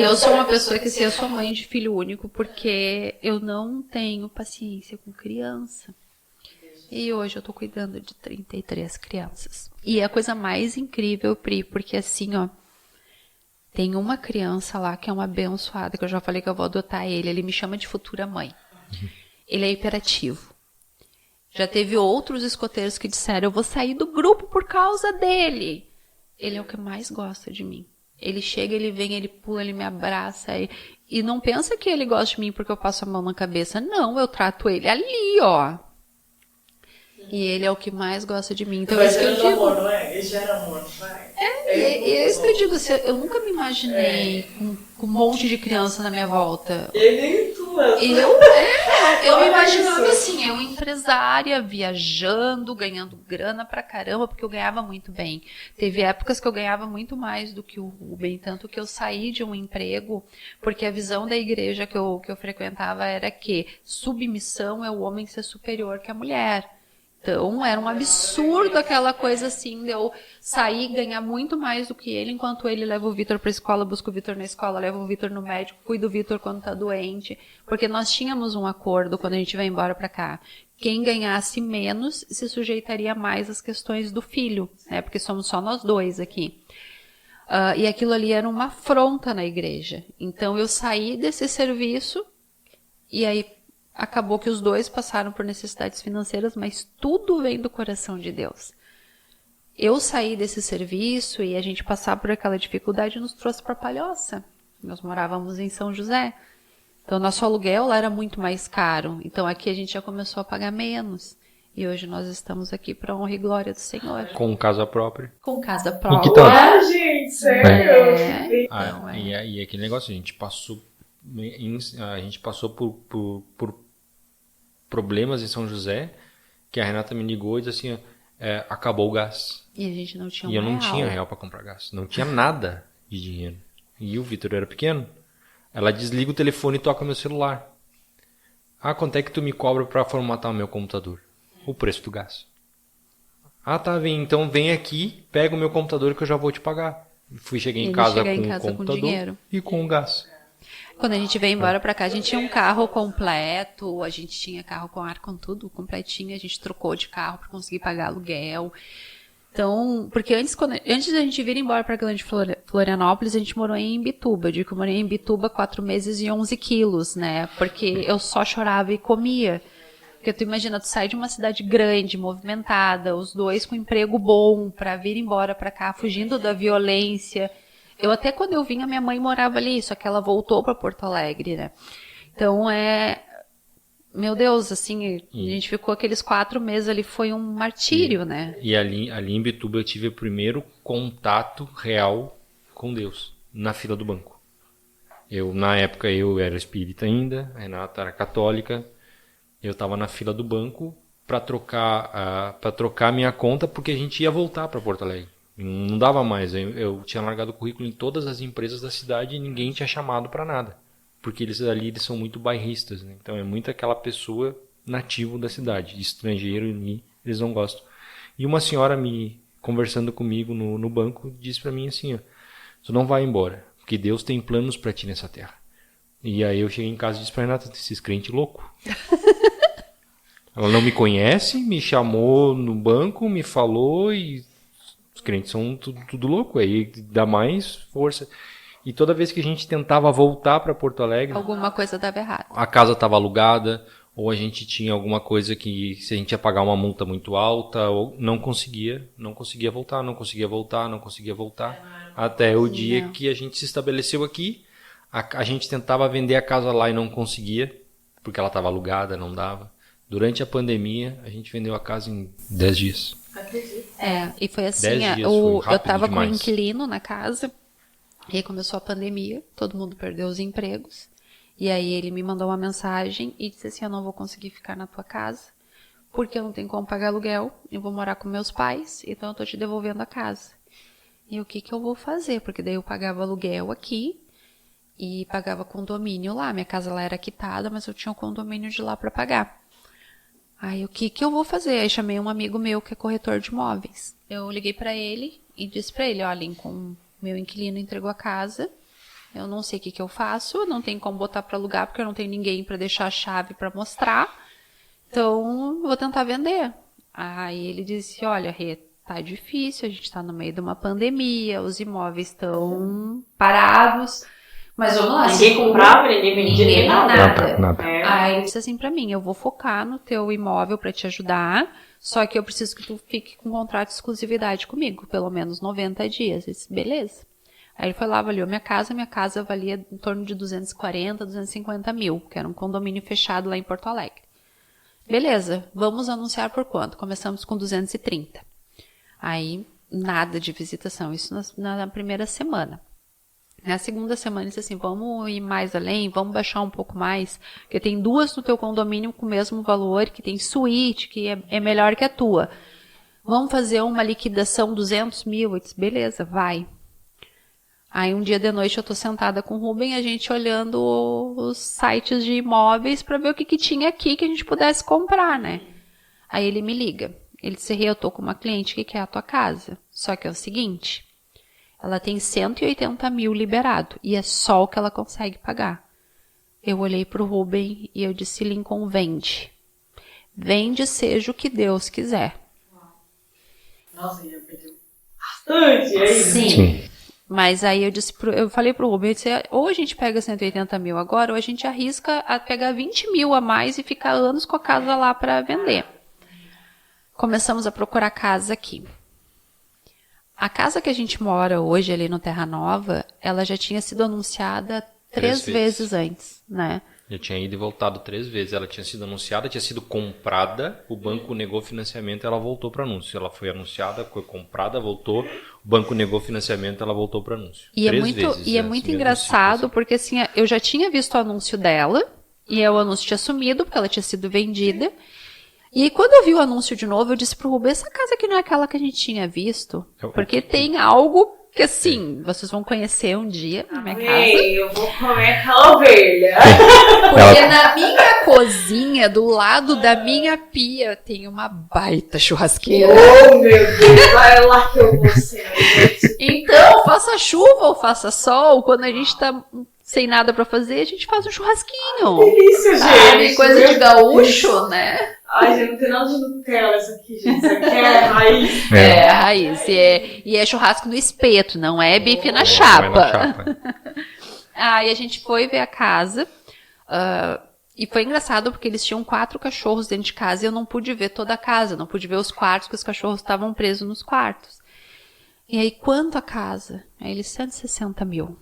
eu sou uma pessoa que, assim, eu sou mãe de filho único porque eu não tenho paciência com criança. E hoje eu tô cuidando de 33 crianças. E é a coisa mais incrível, Pri, porque assim, tem uma criança lá que é uma abençoada, que eu já falei que eu vou adotar ele. Ele me chama de futura mãe. Ele é hiperativo. Já teve outros escoteiros que disseram, eu vou sair do grupo por causa dele. Ele é o que mais gosta de mim. Ele chega, ele vem, ele pula, ele me abraça. E não pensa que ele gosta de mim porque eu passo a mão na cabeça. Não, eu trato ele ali, E ele é o que mais gosta de mim. Então é isso que eu digo. Amor, não é? Ele gera amor, vai. É isso que eu digo. Assim, eu nunca me imaginei com um monte de criança na minha volta. Ele e tu, eu me imaginava assim, eu empresária, viajando, ganhando grana pra caramba, porque eu ganhava muito bem. Teve épocas que eu ganhava muito mais do que o Rubem, tanto que eu saí de um emprego, porque a visão da igreja que eu frequentava era que submissão é o homem ser superior que a mulher. Então, era um absurdo aquela coisa assim, de eu sair e ganhar muito mais do que ele, enquanto ele leva o Vitor pra escola, busca o Vitor na escola, leva o Vitor no médico, cuida do Vitor quando tá doente. Porque nós tínhamos um acordo quando a gente vai embora pra cá. Quem ganhasse menos se sujeitaria mais às questões do filho, né? Porque somos só nós dois aqui. E aquilo ali era uma afronta na igreja. Então, eu saí desse serviço e aí acabou que os dois passaram por necessidades financeiras, mas tudo vem do coração de Deus. eu sair desse serviço e a gente passar por aquela dificuldade nos trouxe para Palhoça. Nós morávamos em São José. Então, nosso aluguel lá era muito mais caro. Então, aqui a gente já começou a pagar menos. E hoje nós estamos aqui para honra e glória do Senhor. Com casa própria. Com casa que própria. tal? Ah, gente, sério? Então, E aquele negócio, a gente passou por problemas em São José, que a Renata me ligou e disse assim, acabou o gás. E a gente não tinha E eu não real. tinha real para comprar gás. Não tinha nada de dinheiro. E o Vitor era pequeno. Ela desliga o telefone e toca meu celular. Quanto é que tu me cobra para formatar o meu computador? O preço do gás. Tá, então vem aqui, pega o meu computador que eu já vou te pagar. Cheguei em casa com o computador dinheiro. e com o gás. Quando a gente veio embora pra cá, a gente tinha um carro completo, a gente tinha carro com ar, com tudo completinho, a gente trocou de carro pra conseguir pagar aluguel. Então, porque antes da gente vir embora pra Grande Florianópolis, a gente morou em Imbituba. Eu digo que eu morei em Imbituba 4 meses e 11 quilos, né? Porque eu só chorava e comia. Porque tu imagina, tu sai de uma cidade grande, movimentada, os dois com emprego bom, pra vir embora pra cá, fugindo da violência. Eu até quando eu vim, a minha mãe morava ali, só que ela voltou pra Porto Alegre, né? Então, meu Deus, assim, a gente ficou aqueles 4 meses ali, foi um martírio, né? E ali em Bituba eu tive o primeiro contato real com Deus, na fila do banco. Na época eu era espírita ainda, a Renata era católica. Eu estava na fila do banco para trocar minha conta, porque a gente ia voltar para Porto Alegre. Não dava mais. Eu tinha largado o currículo em todas as empresas da cidade e ninguém tinha chamado para nada. Porque eles são muito bairristas, né? Então é muito aquela pessoa nativo da cidade. Estrangeiro, eles não gostam. E uma senhora conversando comigo no banco disse para mim assim, tu não vai embora, porque Deus tem planos para ti nessa terra. E aí eu cheguei em casa e disse pra Renata, esses crentes loucos. Ela não me conhece, me chamou no banco, me falou e os crentes são tudo louco. Aí dá mais força. E toda vez que a gente tentava voltar para Porto Alegre, alguma coisa dava errado. A casa estava alugada, ou a gente tinha alguma coisa que se a gente ia pagar uma multa muito alta, ou não conseguia voltar. Até o dia que a gente se estabeleceu aqui. A gente tentava vender a casa lá e não conseguia, porque ela estava alugada, não dava. Durante a pandemia, a gente vendeu a casa em 10 dias. E foi assim, 10 dias, eu foi tava com um demais. inquilino na casa, e aí começou a pandemia, todo mundo perdeu os empregos, e aí ele me mandou uma mensagem e disse assim, eu não vou conseguir ficar na tua casa, porque eu não tenho como pagar aluguel, eu vou morar com meus pais, então eu tô te devolvendo a casa. E o que eu vou fazer? Porque daí eu pagava aluguel aqui, e pagava condomínio lá. Minha casa lá era quitada, mas eu tinha um condomínio de lá para pagar. Aí o que eu vou fazer? Aí chamei um amigo meu que é corretor de imóveis. Eu liguei para ele e disse para ele, olha, Lincoln, meu inquilino entregou a casa, eu não sei o que eu faço, não tenho como botar para alugar porque eu não tenho ninguém para deixar a chave para mostrar, então vou tentar vender. Aí ele disse, olha, Rê, tá difícil, a gente tá no meio de uma pandemia, os imóveis estão parados, mas vamos lá. Ninguém comprava, ninguém vendia, Ninguém nada. Nada. Aí ele disse assim pra mim, eu vou focar no teu imóvel pra te ajudar, só que eu preciso que tu fique com contrato de exclusividade comigo, pelo menos 90 dias. Eu disse, beleza. Aí ele foi lá, avaliou minha casa valia em torno de 240, 250 mil, que era um condomínio fechado lá em Porto Alegre. Beleza, vamos anunciar por quanto? Começamos com 230. Aí, nada de visitação, isso na primeira semana. Na segunda semana, disse assim, vamos ir mais além, vamos baixar um pouco mais, porque tem 2 no teu condomínio com o mesmo valor, que tem suíte, que é melhor que a tua. Vamos fazer uma liquidação 200 mil? Eu disse, beleza, vai. Aí um dia de noite eu tô sentada com o Rubem, a gente olhando os sites de imóveis para ver o que tinha aqui que a gente pudesse comprar, né? Aí ele me liga, ele disse, eu tô com uma cliente que quer a tua casa, só que é o seguinte... Ela tem 180 mil liberado e é só o que ela consegue pagar. Eu olhei para o Rubem e eu disse, Lincoln, vende. Vende seja o que Deus quiser. Nossa, ele aprendeu bastante, é isso? Sim. Mas aí eu falei pro Rubem, eu disse, ou a gente pega 180 mil agora, ou a gente arrisca a pegar 20 mil a mais e ficar anos com a casa lá para vender. Começamos a procurar casa aqui. A casa que a gente mora hoje ali no Terra Nova, ela já tinha sido anunciada três vezes antes, né? Já tinha ido e voltado 3 vezes. Ela tinha sido anunciada, tinha sido comprada, o banco negou financiamento, ela voltou para anúncio. Ela foi anunciada, foi comprada, voltou, o banco negou financiamento, ela voltou para anúncio. E 3 é muito, vezes, e é esse muito mesmo engraçado, ciclo, assim. porque assim, eu já tinha visto o anúncio dela, e aí o anúncio tinha sumido, porque ela tinha sido vendida. E aí, quando eu vi o anúncio de novo, eu disse pro Rubem, essa casa aqui não é aquela que a gente tinha visto. Porque tem algo que, assim, vocês vão conhecer um dia na minha casa. Ei, eu vou comer aquela ovelha. Porque na minha cozinha, do lado da minha pia, tem uma baita churrasqueira. Oh, meu Deus, vai lá que eu vou ser. Então, faça chuva ou faça sol, quando a gente tá sem nada pra fazer, a gente faz um churrasquinho. Delícia, Sabe? gente. Coisa de gaúcho, né? Ai, gente, não tem nada de Nutella isso aqui, gente. Isso aqui é raiz. É, a raiz. E é churrasco no espeto, não é bife na Vai chapa. na chapa. Aí a gente foi ver a casa. E foi engraçado porque eles tinham 4 cachorros dentro de casa e eu não pude ver toda a casa. Não pude ver os quartos, porque os cachorros estavam presos nos quartos. E aí, quanto a casa? Aí eles, 160 mil.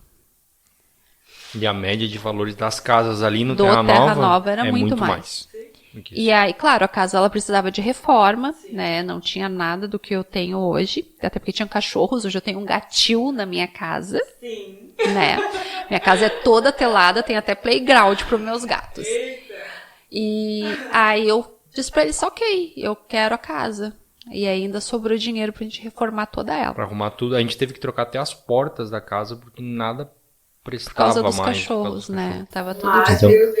E a média de valores das casas ali no Do Terra Terra Nova Nova era é muito muito mais. mais. do que isso. E aí, claro, a casa ela precisava de reforma, né? Não tinha nada do que eu tenho hoje. Até porque tinha cachorros, hoje eu tenho um gatil na minha casa. Sim. Né? Minha casa é toda telada, tem até playground para os meus gatos. E aí eu disse pra eles, ok, eu quero a casa. E ainda sobrou dinheiro pra gente reformar toda ela. Pra arrumar tudo, a gente teve que trocar até as portas da casa, porque nada prestava Por causa dos mais. cachorros, né? Tava tudo Mas Então, Deus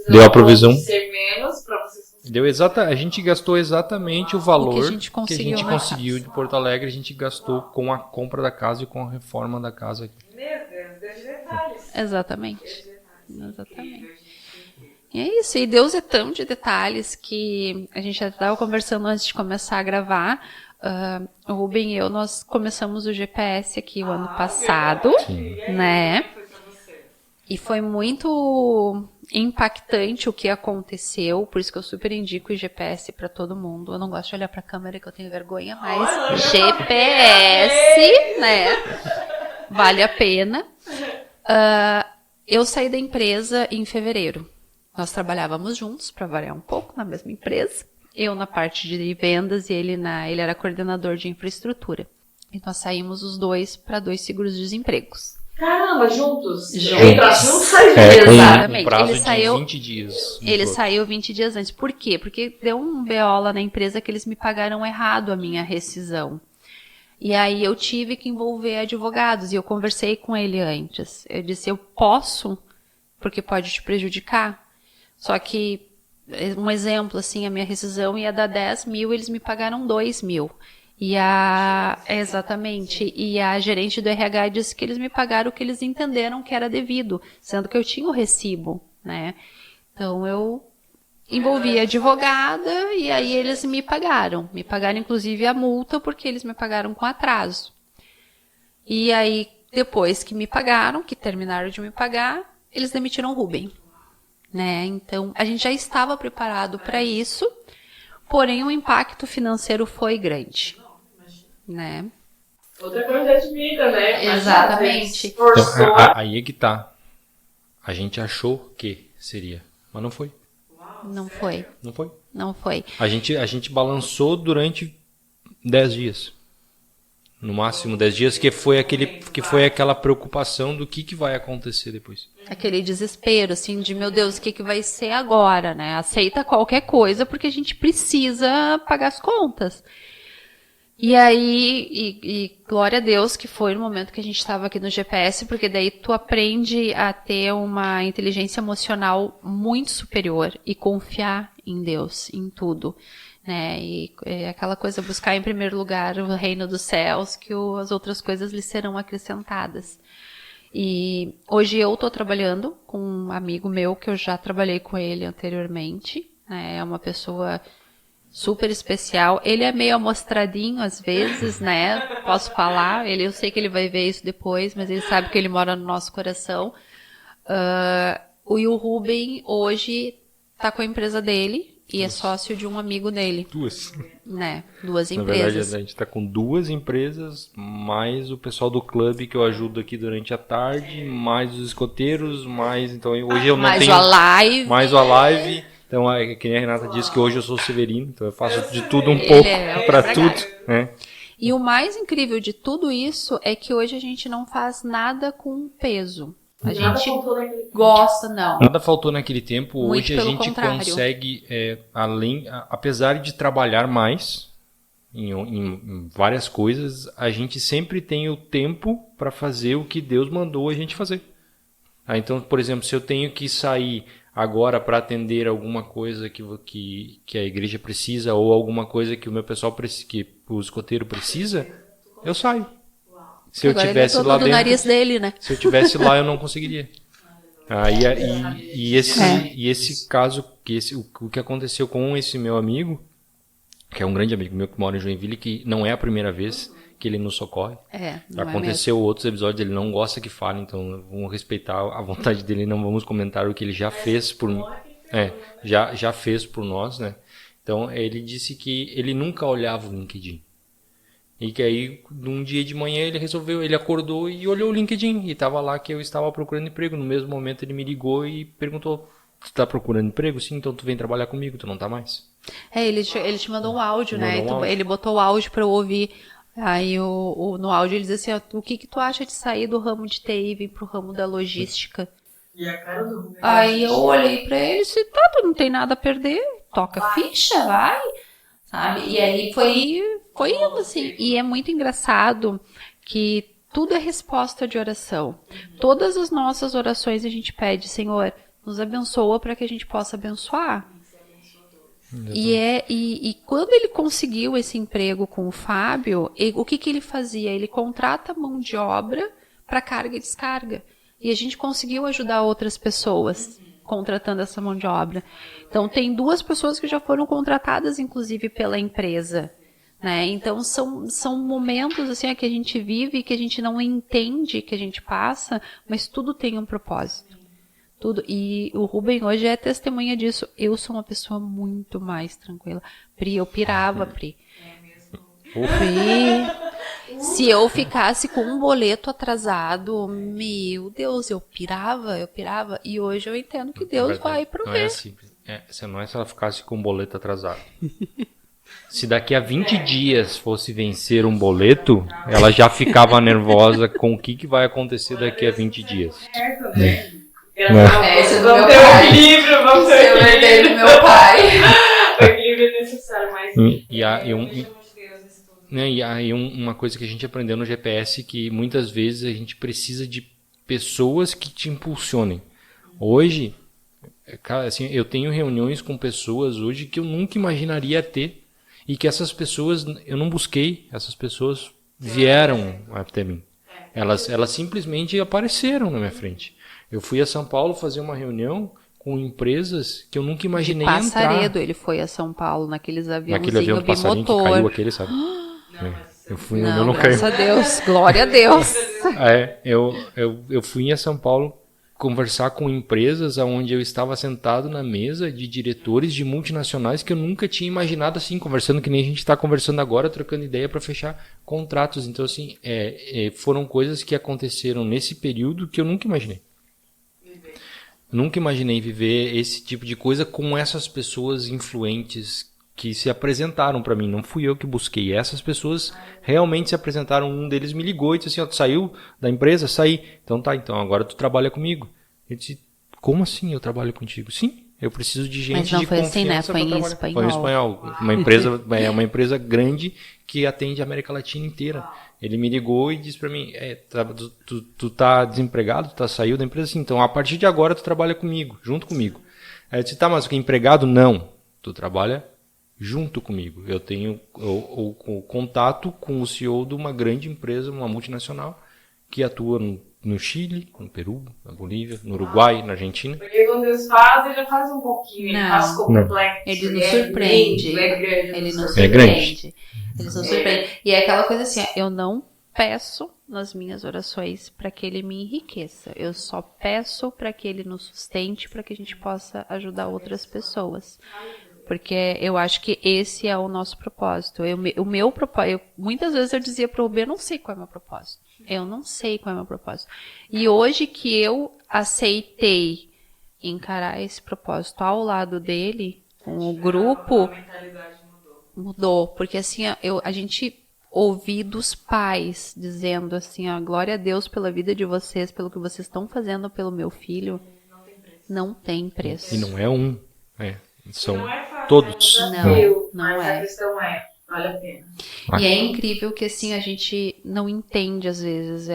deu a provisão. de ser menos pra vocês A gente gastou exatamente o valor O que a gente conseguiu na conseguiu casa. de Porto Alegre, a gente gastou com a compra da casa e com a reforma da casa aqui. Meu Deus, Deus de detalhes. Exatamente. Exatamente. E é isso, e Deus é tão de detalhes que a gente já estava conversando antes de começar a gravar. O Rubem e eu, nós começamos o GPS aqui o ano passado, né? E foi muito impactante o que aconteceu, por isso que eu super indico o GPS para todo mundo. Eu não gosto de olhar para a câmera que eu tenho vergonha, mas GPS, né? Vale a pena. Eu saí da empresa em fevereiro. Nós trabalhávamos juntos, para variar um pouco, na mesma empresa. Eu na parte de vendas e ele era coordenador de infraestrutura. E nós saímos os dois para 2 seguros-desempregos. Caramba, juntos? Juntos. Entra juntos, sai Com Exatamente. um prazo Ele saiu- de 20 dias. Ele saiu 20 dias antes. Por quê? Porque deu um BO lá na empresa que eles me pagaram errado a minha rescisão. E aí eu tive que envolver advogados. E eu conversei com ele antes. Eu disse, eu posso, porque pode te prejudicar. Só que, um exemplo, assim, a minha rescisão ia dar 10 mil, eles me pagaram 2 mil. Exatamente. E a gerente do RH disse que eles me pagaram o que eles entenderam que era devido, sendo que eu tinha o recibo, né? Então eu envolvi a advogada e aí eles me pagaram. Me pagaram inclusive a multa porque eles me pagaram com atraso. E aí, depois que me pagaram, que terminaram de me pagar, eles demitiram o Rubem. Né? Então, a gente já estava preparado para isso, porém o impacto financeiro foi grande. Né? Outra coisa de vida, né? Exatamente. Forçou. Então, aí é que tá. A gente achou que seria, mas não foi. Não foi. Não foi. Não foi. A gente balançou durante 10 dias. No máximo 10 dias, que foi aquela preocupação do que vai acontecer depois. Aquele desespero, assim, de meu Deus, o que vai ser agora, né? Aceita qualquer coisa porque a gente precisa pagar as contas. E aí, e glória a Deus que foi no momento que a gente estava aqui no GPS, porque daí tu aprende a ter uma inteligência emocional muito superior e confiar em Deus, em tudo. Né? E aquela coisa, buscar em primeiro lugar o reino dos céus, que as outras coisas lhe serão acrescentadas. E hoje eu estou trabalhando com um amigo meu, que eu já trabalhei com ele anteriormente, né? É uma pessoa super especial. Ele é meio amostradinho às vezes, né? Posso falar, eu sei que ele vai ver isso depois, mas ele sabe que ele mora no nosso coração. O Rubem hoje está com a empresa dele, E é sócio de um amigo dele, Duas. né? Duas Na verdade, empresas. a gente tá com 2 empresas, mais o pessoal do clube que eu ajudo aqui durante a tarde, mais os escoteiros, mais... Então, hoje eu não Mais tenho... a live. Mais a live. Então, que nem a Renata disse que hoje eu sou Severino, então eu faço de tudo um Ele pouco é o pra quebra-galho. tudo, né? E o mais incrível de tudo isso é que hoje a gente não faz nada com peso. A Nada gente faltou naquele gosta, não. Nada faltou naquele tempo. Muito Hoje a pelo gente contrário. consegue, apesar de trabalhar mais em várias coisas, a gente sempre tem o tempo para fazer o que Deus mandou a gente fazer. Então, por exemplo, se eu tenho que sair agora para atender alguma coisa que a igreja precisa ou alguma coisa que o meu pessoal que o escoteiro precisa, eu saio. Se eu Agora tivesse ele é lá todo do dentro, nariz dele, né? se eu tivesse lá, eu não conseguiria. Esse caso, o que aconteceu com esse meu amigo, que é um grande amigo meu que mora em Joinville, que não é a primeira vez que ele nos socorre. Não Aconteceu outros episódios, ele não gosta que fale, então vamos respeitar a vontade dele, não vamos comentar o que ele já fez por mim. Já fez por nós, né? Então ele disse que ele nunca olhava o LinkedIn. E que aí, num dia de manhã, ele acordou e olhou o LinkedIn. E estava lá que eu estava procurando emprego. No mesmo momento, ele me ligou e perguntou: "Tu está procurando emprego? Sim, então tu vem trabalhar comigo, tu não tá mais." Ele te mandou um áudio, né? Mandou um áudio. Ele botou o áudio pra eu ouvir. Aí no áudio ele diz assim, ó, o que tu acha de sair do ramo de TI e vir pro ramo da logística? E a cara do Rubens. Aí eu olhei pra ele e disse, tá, tu não tem nada a perder, toca ficha, vai. Sabe? E aí foi indo, assim. E é muito engraçado que tudo é resposta de oração. Todas as nossas orações a gente pede, Senhor, nos abençoa para que a gente possa abençoar. E quando ele conseguiu esse emprego com o Fábio, o que ele fazia? Ele contrata mão de obra para carga e descarga. E a gente conseguiu ajudar outras pessoas contratando essa mão de obra. Então, tem 2 pessoas que já foram contratadas, inclusive, pela empresa. Né? Então, são momentos assim, que a gente vive, que a gente não entende, que a gente passa, mas tudo tem um propósito. Tudo. E o Rubem hoje é testemunha disso. Eu sou uma pessoa muito mais tranquila. Pri, eu pirava, Pri. Pri, se eu ficasse com um boleto atrasado, meu Deus, eu pirava. E hoje eu entendo que Deus vai prover. Não é simples. Não é se ela ficasse com um boleto atrasado. Se daqui a 20 dias fosse vencer um boleto, ela já ficava nervosa com o que vai acontecer daqui a 20 dias. Esse é do meu Vamos ter um pai. equilíbrio, vamos ter um Eu herdei equilíbrio. do meu pai. O equilíbrio é necessário, mas... E aí uma coisa que a gente aprendeu no GPS que muitas vezes a gente precisa de pessoas que te impulsionem. Hoje, cara, assim, eu tenho reuniões com pessoas hoje que eu nunca imaginaria ter e que essas pessoas eu não busquei, essas pessoas vieram até mim. Elas simplesmente apareceram na minha frente. Eu fui a São Paulo fazer uma reunião com empresas que eu nunca imaginei entrar. Passaredo, ele foi a São Paulo naquele avião passarinho que caiu, bimotor. aquele, sabe? Eu fui, Não, eu não caí. graças a Deus, glória a Deus. Eu fui a São Paulo conversar com empresas onde eu estava sentado na mesa de diretores de multinacionais que eu nunca tinha imaginado assim, conversando que nem a gente está conversando agora, trocando ideia para fechar contratos. Então, assim, foram coisas que aconteceram nesse período que eu nunca imaginei. Nunca imaginei viver esse tipo de coisa com essas pessoas influentes que se apresentaram para mim. Não fui eu que busquei. Essas pessoas realmente se apresentaram. Um deles me ligou e disse assim, ó, tu saiu da empresa? Saí. Então agora tu trabalha comigo. Eu disse, como assim eu trabalho contigo? Sim, eu preciso de gente Mas não de foi confiança. assim, né? Foi em trabalhar. espanhol. Foi em espanhol. Uma empresa grande que atende a América Latina inteira. Ele me ligou e disse para mim, tu tá desempregado? Tu saiu da empresa? Sim, então a partir de agora tu trabalha comigo, junto comigo. Aí eu disse, tá, mas o que empregado? Não. Tu trabalha junto comigo. Eu tenho o contato com o CEO de uma grande empresa, uma multinacional, que atua no Chile, no Peru, na Bolívia, no Uruguai, na Argentina. Porque quando Deus faz, ele já faz um pouquinho, ele Não. faz complexo. Ele nos surpreende. Ele nos É surpreende. Ele nos surpreende. E é aquela coisa assim, ó, eu não peço nas minhas orações para que ele me enriqueça. Eu só peço para que ele nos sustente, para que a gente possa ajudar outras pessoas. Porque eu acho que esse é o nosso propósito. O meu propósito, muitas vezes eu dizia pro Rubem, eu não sei qual é o meu propósito. Eu não sei qual é o meu propósito. E hoje que eu aceitei encarar esse propósito ao lado dele, com o grupo, A mentalidade mudou. Porque assim, a gente ouvi dos pais dizendo assim, ó, glória a Deus pela vida de vocês, pelo que vocês estão fazendo pelo meu filho. Não tem preço. E não é um, são não é fácil, todos. é um desafio, Não mas é. a questão vale a pena. E é incrível que assim a gente não entende às vezes.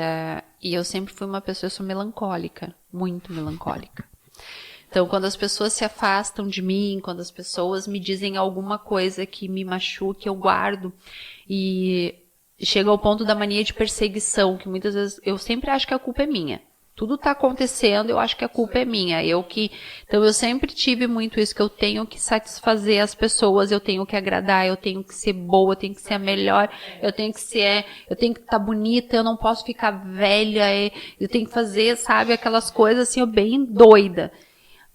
E eu sempre fui uma pessoa, eu sou melancólica, muito melancólica. Então, quando as pessoas se afastam de mim, quando as pessoas me dizem alguma coisa que me machuque, eu guardo. E chega ao ponto da mania de perseguição, que muitas vezes eu sempre acho que a culpa é minha. Tudo tá acontecendo, eu acho que a culpa é minha. Então eu sempre tive muito isso, que eu tenho que satisfazer as pessoas, eu tenho que agradar, eu tenho que ser boa, eu tenho que ser a melhor, eu tenho que estar bonita, eu não posso ficar velha, eu tenho que fazer, sabe, aquelas coisas assim, eu bem doida.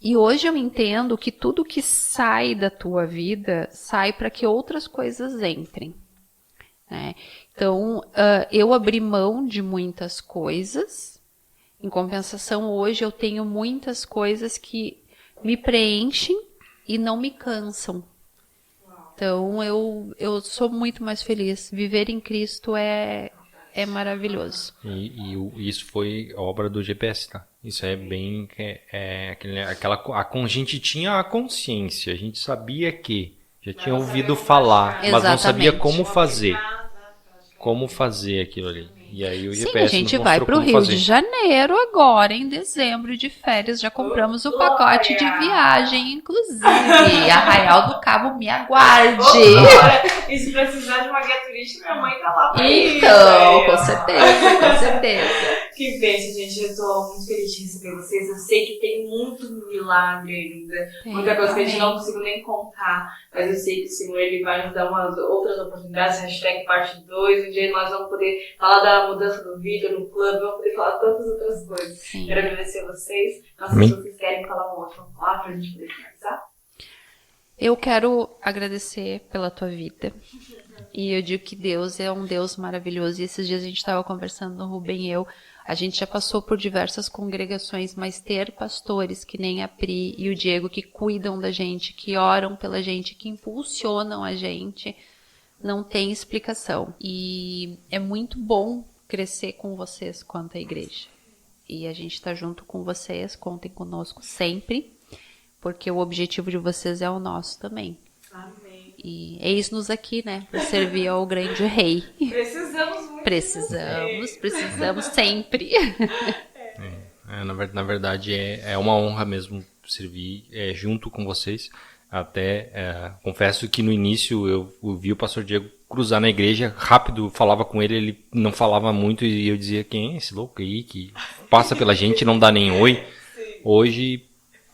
E hoje eu entendo que tudo que sai da tua vida, sai para que outras coisas entrem. Né? Então, eu abri mão de muitas coisas. Em compensação, hoje eu tenho muitas coisas que me preenchem e não me cansam. Então, eu sou muito mais feliz. Viver em Cristo é maravilhoso. E isso foi obra do GPS, tá? Isso é bem... a gente tinha a consciência, a gente sabia que, já tinha ouvido falar, mas não sabia Exatamente. como fazer. Como fazer aquilo ali. E aí o Sim, GPS a gente nos vai mostrou para o como Rio fazer. de Janeiro agora, em dezembro, de férias. Já compramos o pacote de viagem, inclusive. Arraial do Cabo, me aguarde. E se precisar de uma guia turística, minha mãe tá lá pra Então, isso. com certeza, com certeza. Que bênção, gente. Eu tô muito feliz de receber vocês. Eu sei que tem muito milagre ainda. Muita coisa que a gente não conseguiu nem contar. Mas eu sei que o Senhor ele vai nos dar umas outras oportunidades. Hashtag parte 2. Um dia nós vamos poder falar da mudança do vídeo no clube. Vamos poder falar tantas outras coisas. Sim. Quero agradecer a vocês. Não sei se vocês querem falar uma última palavra pra gente poder finalizar. Eu quero agradecer pela tua vida. E eu digo que Deus é um Deus maravilhoso. E esses dias a gente estava conversando no Rubem e eu. A gente já passou por diversas congregações, mas ter pastores que nem a Pri e o Diego que cuidam da gente, que oram pela gente, que impulsionam a gente, não tem explicação. E é muito bom crescer com vocês quanto à igreja. E a gente está junto com vocês, contem conosco sempre, porque o objetivo de vocês é o nosso também. Amém. E eis-nos aqui, né, para servir ao grande rei. Precisamos muito. Precisamos sempre. Na verdade, é uma honra mesmo servir junto com vocês. Até confesso que no início eu vi o pastor Diego cruzar na igreja, rápido, falava com ele não falava muito e eu dizia, quem é esse louco aí que passa pela gente e não dá nem oi? Hoje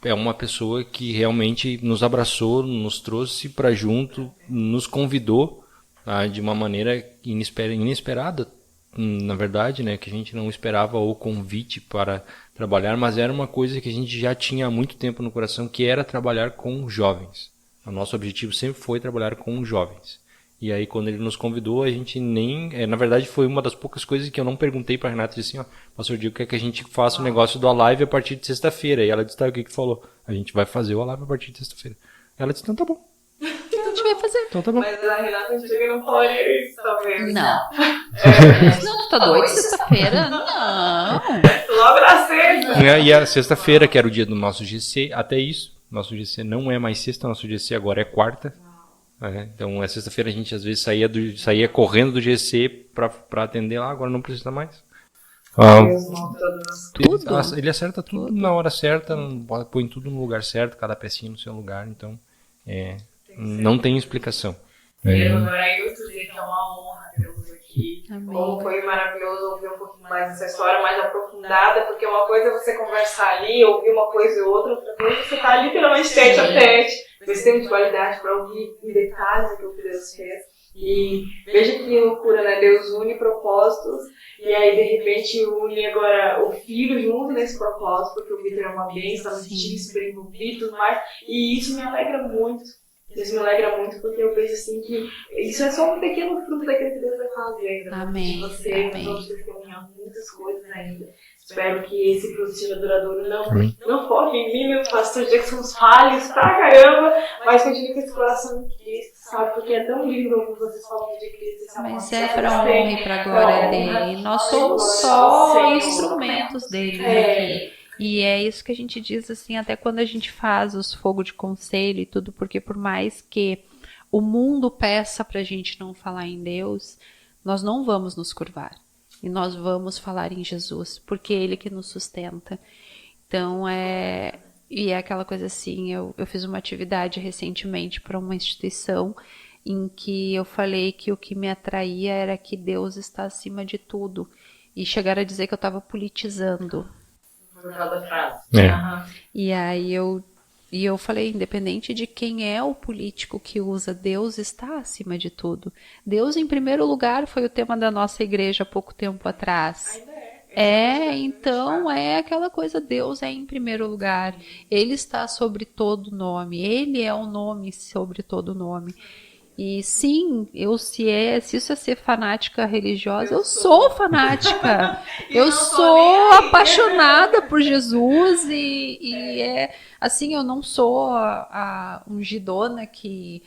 é uma pessoa que realmente nos abraçou, nos trouxe para junto, nos convidou de uma maneira inesperada, na verdade, né, que a gente não esperava o convite para trabalhar, mas era uma coisa que a gente já tinha há muito tempo no coração, que era trabalhar com jovens. O nosso objetivo sempre foi trabalhar com jovens. E aí, quando ele nos convidou, a gente na verdade, foi uma das poucas coisas que eu não perguntei para a Renata, disse assim, pastor Diego, quer que a gente faça o negócio do Alive a partir de sexta-feira? E ela disse, o que falou? A gente vai fazer o Alive a partir de sexta-feira. Ela disse, então tá bom. A gente vai fazer. Então tá bom. Mas a Renata chega e não falaria isso, talvez. Não. Não, tu tá doido sexta-feira? Não. Logo na sexta. E a sexta-feira, que era o dia do nosso GC, até isso, nosso GC não é mais sexta, nosso GC agora é quarta. Então, sexta-feira a gente às vezes saía correndo do GC para atender lá, agora não precisa mais. Ele acerta tudo na hora certa, põe tudo no lugar certo, cada pecinha no seu lugar, então não tem explicação. Agora eu dizer que é uma honra ter-vos aqui. Amém. Como foi maravilhoso ouvir um pouquinho mais dessa história, mais aprofundada, porque uma coisa é você conversar ali, ouvir uma coisa e outra coisa é você estar literalmente tete a tete. Você tem muita qualidade para ouvir em detalhes o que Deus fez. E veja que loucura, né? Deus une propósitos e aí de repente une agora o filho junto nesse propósito, porque o Vitor é uma bênção, está no time super envolvido e tudo mais. E isso me alegra muito. Isso me alegra muito, porque eu vejo assim que isso é só um pequeno fruto daquilo que Deus vai fazer. Amém. Você, Amém. nós vamos testemunhar muitas coisas ainda. Espero que esse fruto seja duradouro. Não foque em mim, meu pastor Jackson, falhos pra caramba, mas continue com esse coração em Cristo, sabe? Porque é tão lindo ouvir vocês falando de Cristo. Esse amor Mas que é vocês pra honra têm. e pra glória dele. Nós somos só instrumentos dele aqui. E é isso que a gente diz assim, até quando a gente faz os fogos de conselho e tudo, porque por mais que o mundo peça pra gente não falar em Deus, nós não vamos nos curvar. E nós vamos falar em Jesus, porque é Ele que nos sustenta. Então, e é aquela coisa assim, eu fiz uma atividade recentemente para uma instituição em que eu falei que o que me atraía era que Deus está acima de tudo. E chegaram a dizer que eu estava politizando. Por causa da frase. E aí eu falei, independente de quem é o político que usa, Deus está acima de tudo. Deus, em primeiro lugar, foi o tema da nossa igreja há pouco tempo atrás. Então é aquela coisa, Deus é em primeiro lugar. Ele está sobre todo nome. Ele é o nome sobre todo nome. E sim, se isso é ser fanática religiosa, eu sou fanática. Eu sou apaixonada por Jesus e é assim, eu não sou a ungidona que,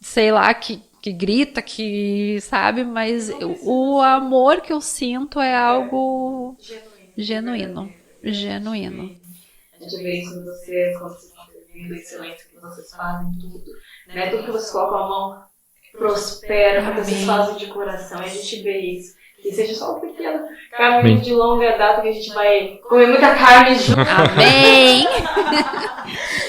sei lá, que grita, que sabe, mas o amor que eu sinto é algo genuíno. A gente vê isso em vocês, quando vocês estão servindo, a excelência que vocês fazem, tudo. Né? Tudo que vocês colocam a mão prospera, porque vocês fazem de coração. E a gente vê isso. Que seja só um pequeno caminho de longa data que a gente vai comer muita carne junto. Amém!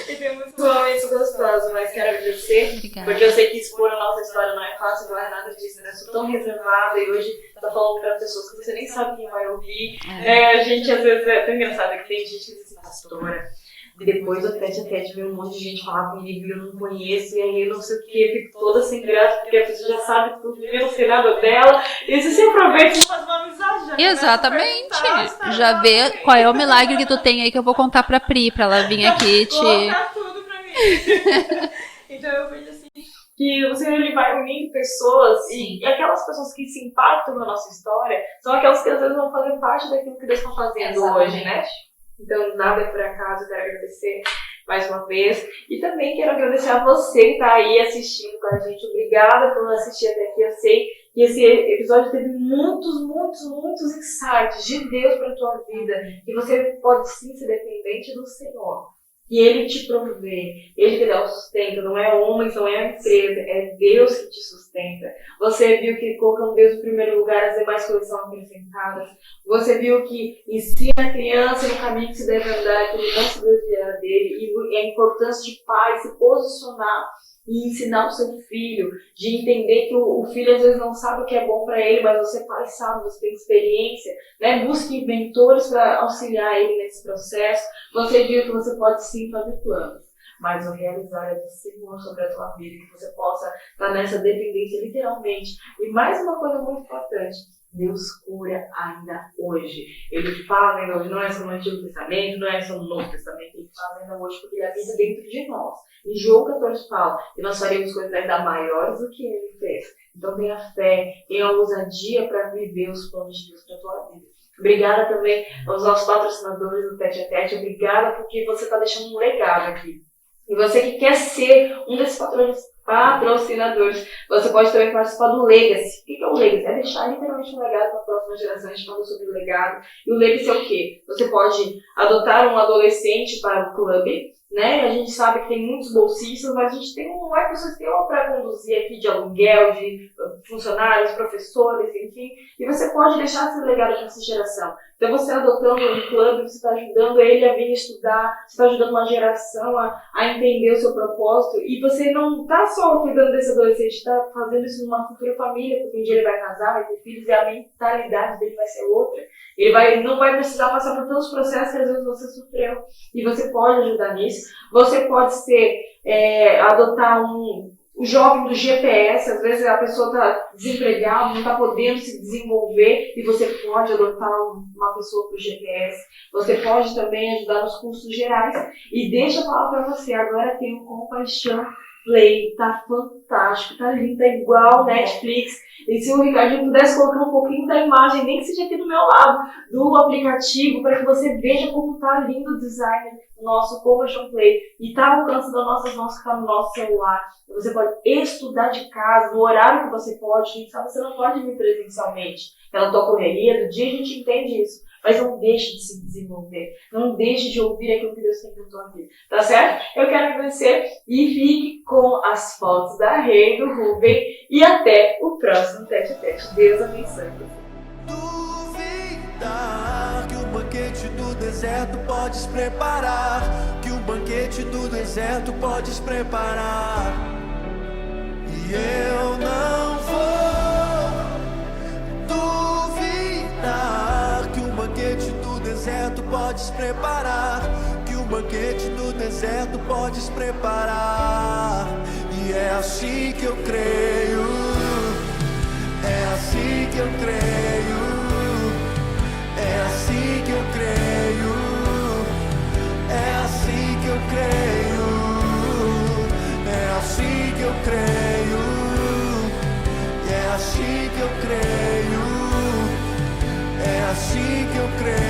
E tem muitos momentos gostosos, mas quero agradecer. Obrigada. Porque eu sei que expor a nossa história não é fácil, igual a Renata disse, né? Eu sou tão reservada e hoje tá falando para pessoas que você nem sabe quem vai ouvir. A gente às vezes é tão engraçado que tem gente que diz assim, pastora. E depois do tete a tete veio um monte de gente falar comigo e eu não conheço, e aí eu não sei o que, eu fico toda sem graça, porque a pessoa já sabe tudo, eu não sei nada dela, e você se aproveita e faz uma amizade. Exatamente. Já vê qual é o milagre que tu tem aí que eu vou contar pra Pri, pra ela vir aqui te... Contar tudo pra mim. Então eu vejo assim, que o Senhor ele vai unindo pessoas, e aquelas pessoas que se impactam na nossa história, são aquelas que às vezes vão fazer parte daquilo que Deus está fazendo hoje, né? Então, nada é por acaso, eu quero agradecer mais uma vez. E também quero agradecer a você que está aí assistindo com a gente. Obrigada por assistir até aqui. Eu sei que esse episódio teve muitos insights de Deus para a tua vida. E você pode sim ser dependente do Senhor. E Ele te provê, Ele te dá o sustento, não é homens, não é a empresa, é Deus que te sustenta. Você viu que colocando Deus em primeiro lugar, as demais coisas são acrescentadas. Você viu que ensina a criança no caminho que se deve andar, que ele não se desviar dele, e a importância de pai se posicionar e ensinar o seu filho, de entender que o filho às vezes não sabe o que é bom para ele, mas você pai sabe, você tem experiência, né? Busque mentores para auxiliar ele nesse processo. Você viu que você pode sim fazer planos, mas o realizar é do Senhor sobre a tua vida, que você possa estar nessa dependência literalmente. E mais uma coisa muito importante, Deus cura ainda hoje. Ele faz ainda hoje, não é só no Antigo Testamento, não é só no Novo Testamento, ele faz ainda hoje porque ele habita dentro de nós. Em João 14 fala, e nós faremos coisas ainda maiores do que ele fez. Então tenha fé, tenha ousadia para viver os planos de Deus para a tua vida. Obrigada também aos nossos patrocinadores do Tete a Tete. Obrigada porque você está deixando um legado aqui. E você que quer ser um desses patrocinadores, você pode também participar do Legacy. O que é o Legacy? É deixar literalmente um legado para a próxima geração. A gente falou sobre o legado. E o Legacy é o quê? Você pode adotar um adolescente para o clube, né? A gente sabe que tem muitos bolsistas, mas a gente tem um ecossistema para conduzir aqui de aluguel, de funcionários, professores, enfim. E você pode deixar esse legado para essa geração. Então, você adotando um clube, você está ajudando ele a vir estudar, você está ajudando uma geração a entender o seu propósito. E você não está só cuidando desse adolescente, está fazendo isso numa futura família, porque um dia ele vai casar, vai ter filhos, e a mentalidade dele vai ser outra. Ele não vai precisar passar por todos os processos que às vezes você sofreu. E você pode ajudar nisso. Você pode adotar o jovem do GPS, às vezes a pessoa está desempregada, não está podendo se desenvolver, e você pode adotar uma pessoa para o GPS. Você pode também ajudar nos cursos gerais. E deixa eu falar para você, agora tenho compaixão Play, tá fantástico, tá lindo, tá igual Netflix. E se o Ricardinho pudesse colocar um pouquinho da imagem, nem que seja aqui do meu lado, do aplicativo, para que você veja como tá lindo o design do nosso Conversion Play. E tá ao alcance das nossas mãos, que tá no nosso celular. Você pode estudar de casa, no horário que você pode. A gente sabe que você não pode vir presencialmente. Pela tua correria do dia, a gente entende isso. Mas não deixe de se desenvolver. Não deixe de ouvir aquilo que Deus tem para a tua vida. Tá certo? Eu quero agradecer e fique com as fotos da Rê e do Rubem. E até o próximo Tete a Tete. Deus abençoe. Duvidar que o banquete do deserto podes preparar. Que o banquete do deserto podes preparar. E eu não vou duvidar que o banquete do deserto podes preparar. Que o banquete do deserto podes preparar. E é assim que eu creio. É assim que eu creio. É assim que eu creio. É assim que eu creio. É assim que eu creio. É assim que eu creio. É assim que eu creio.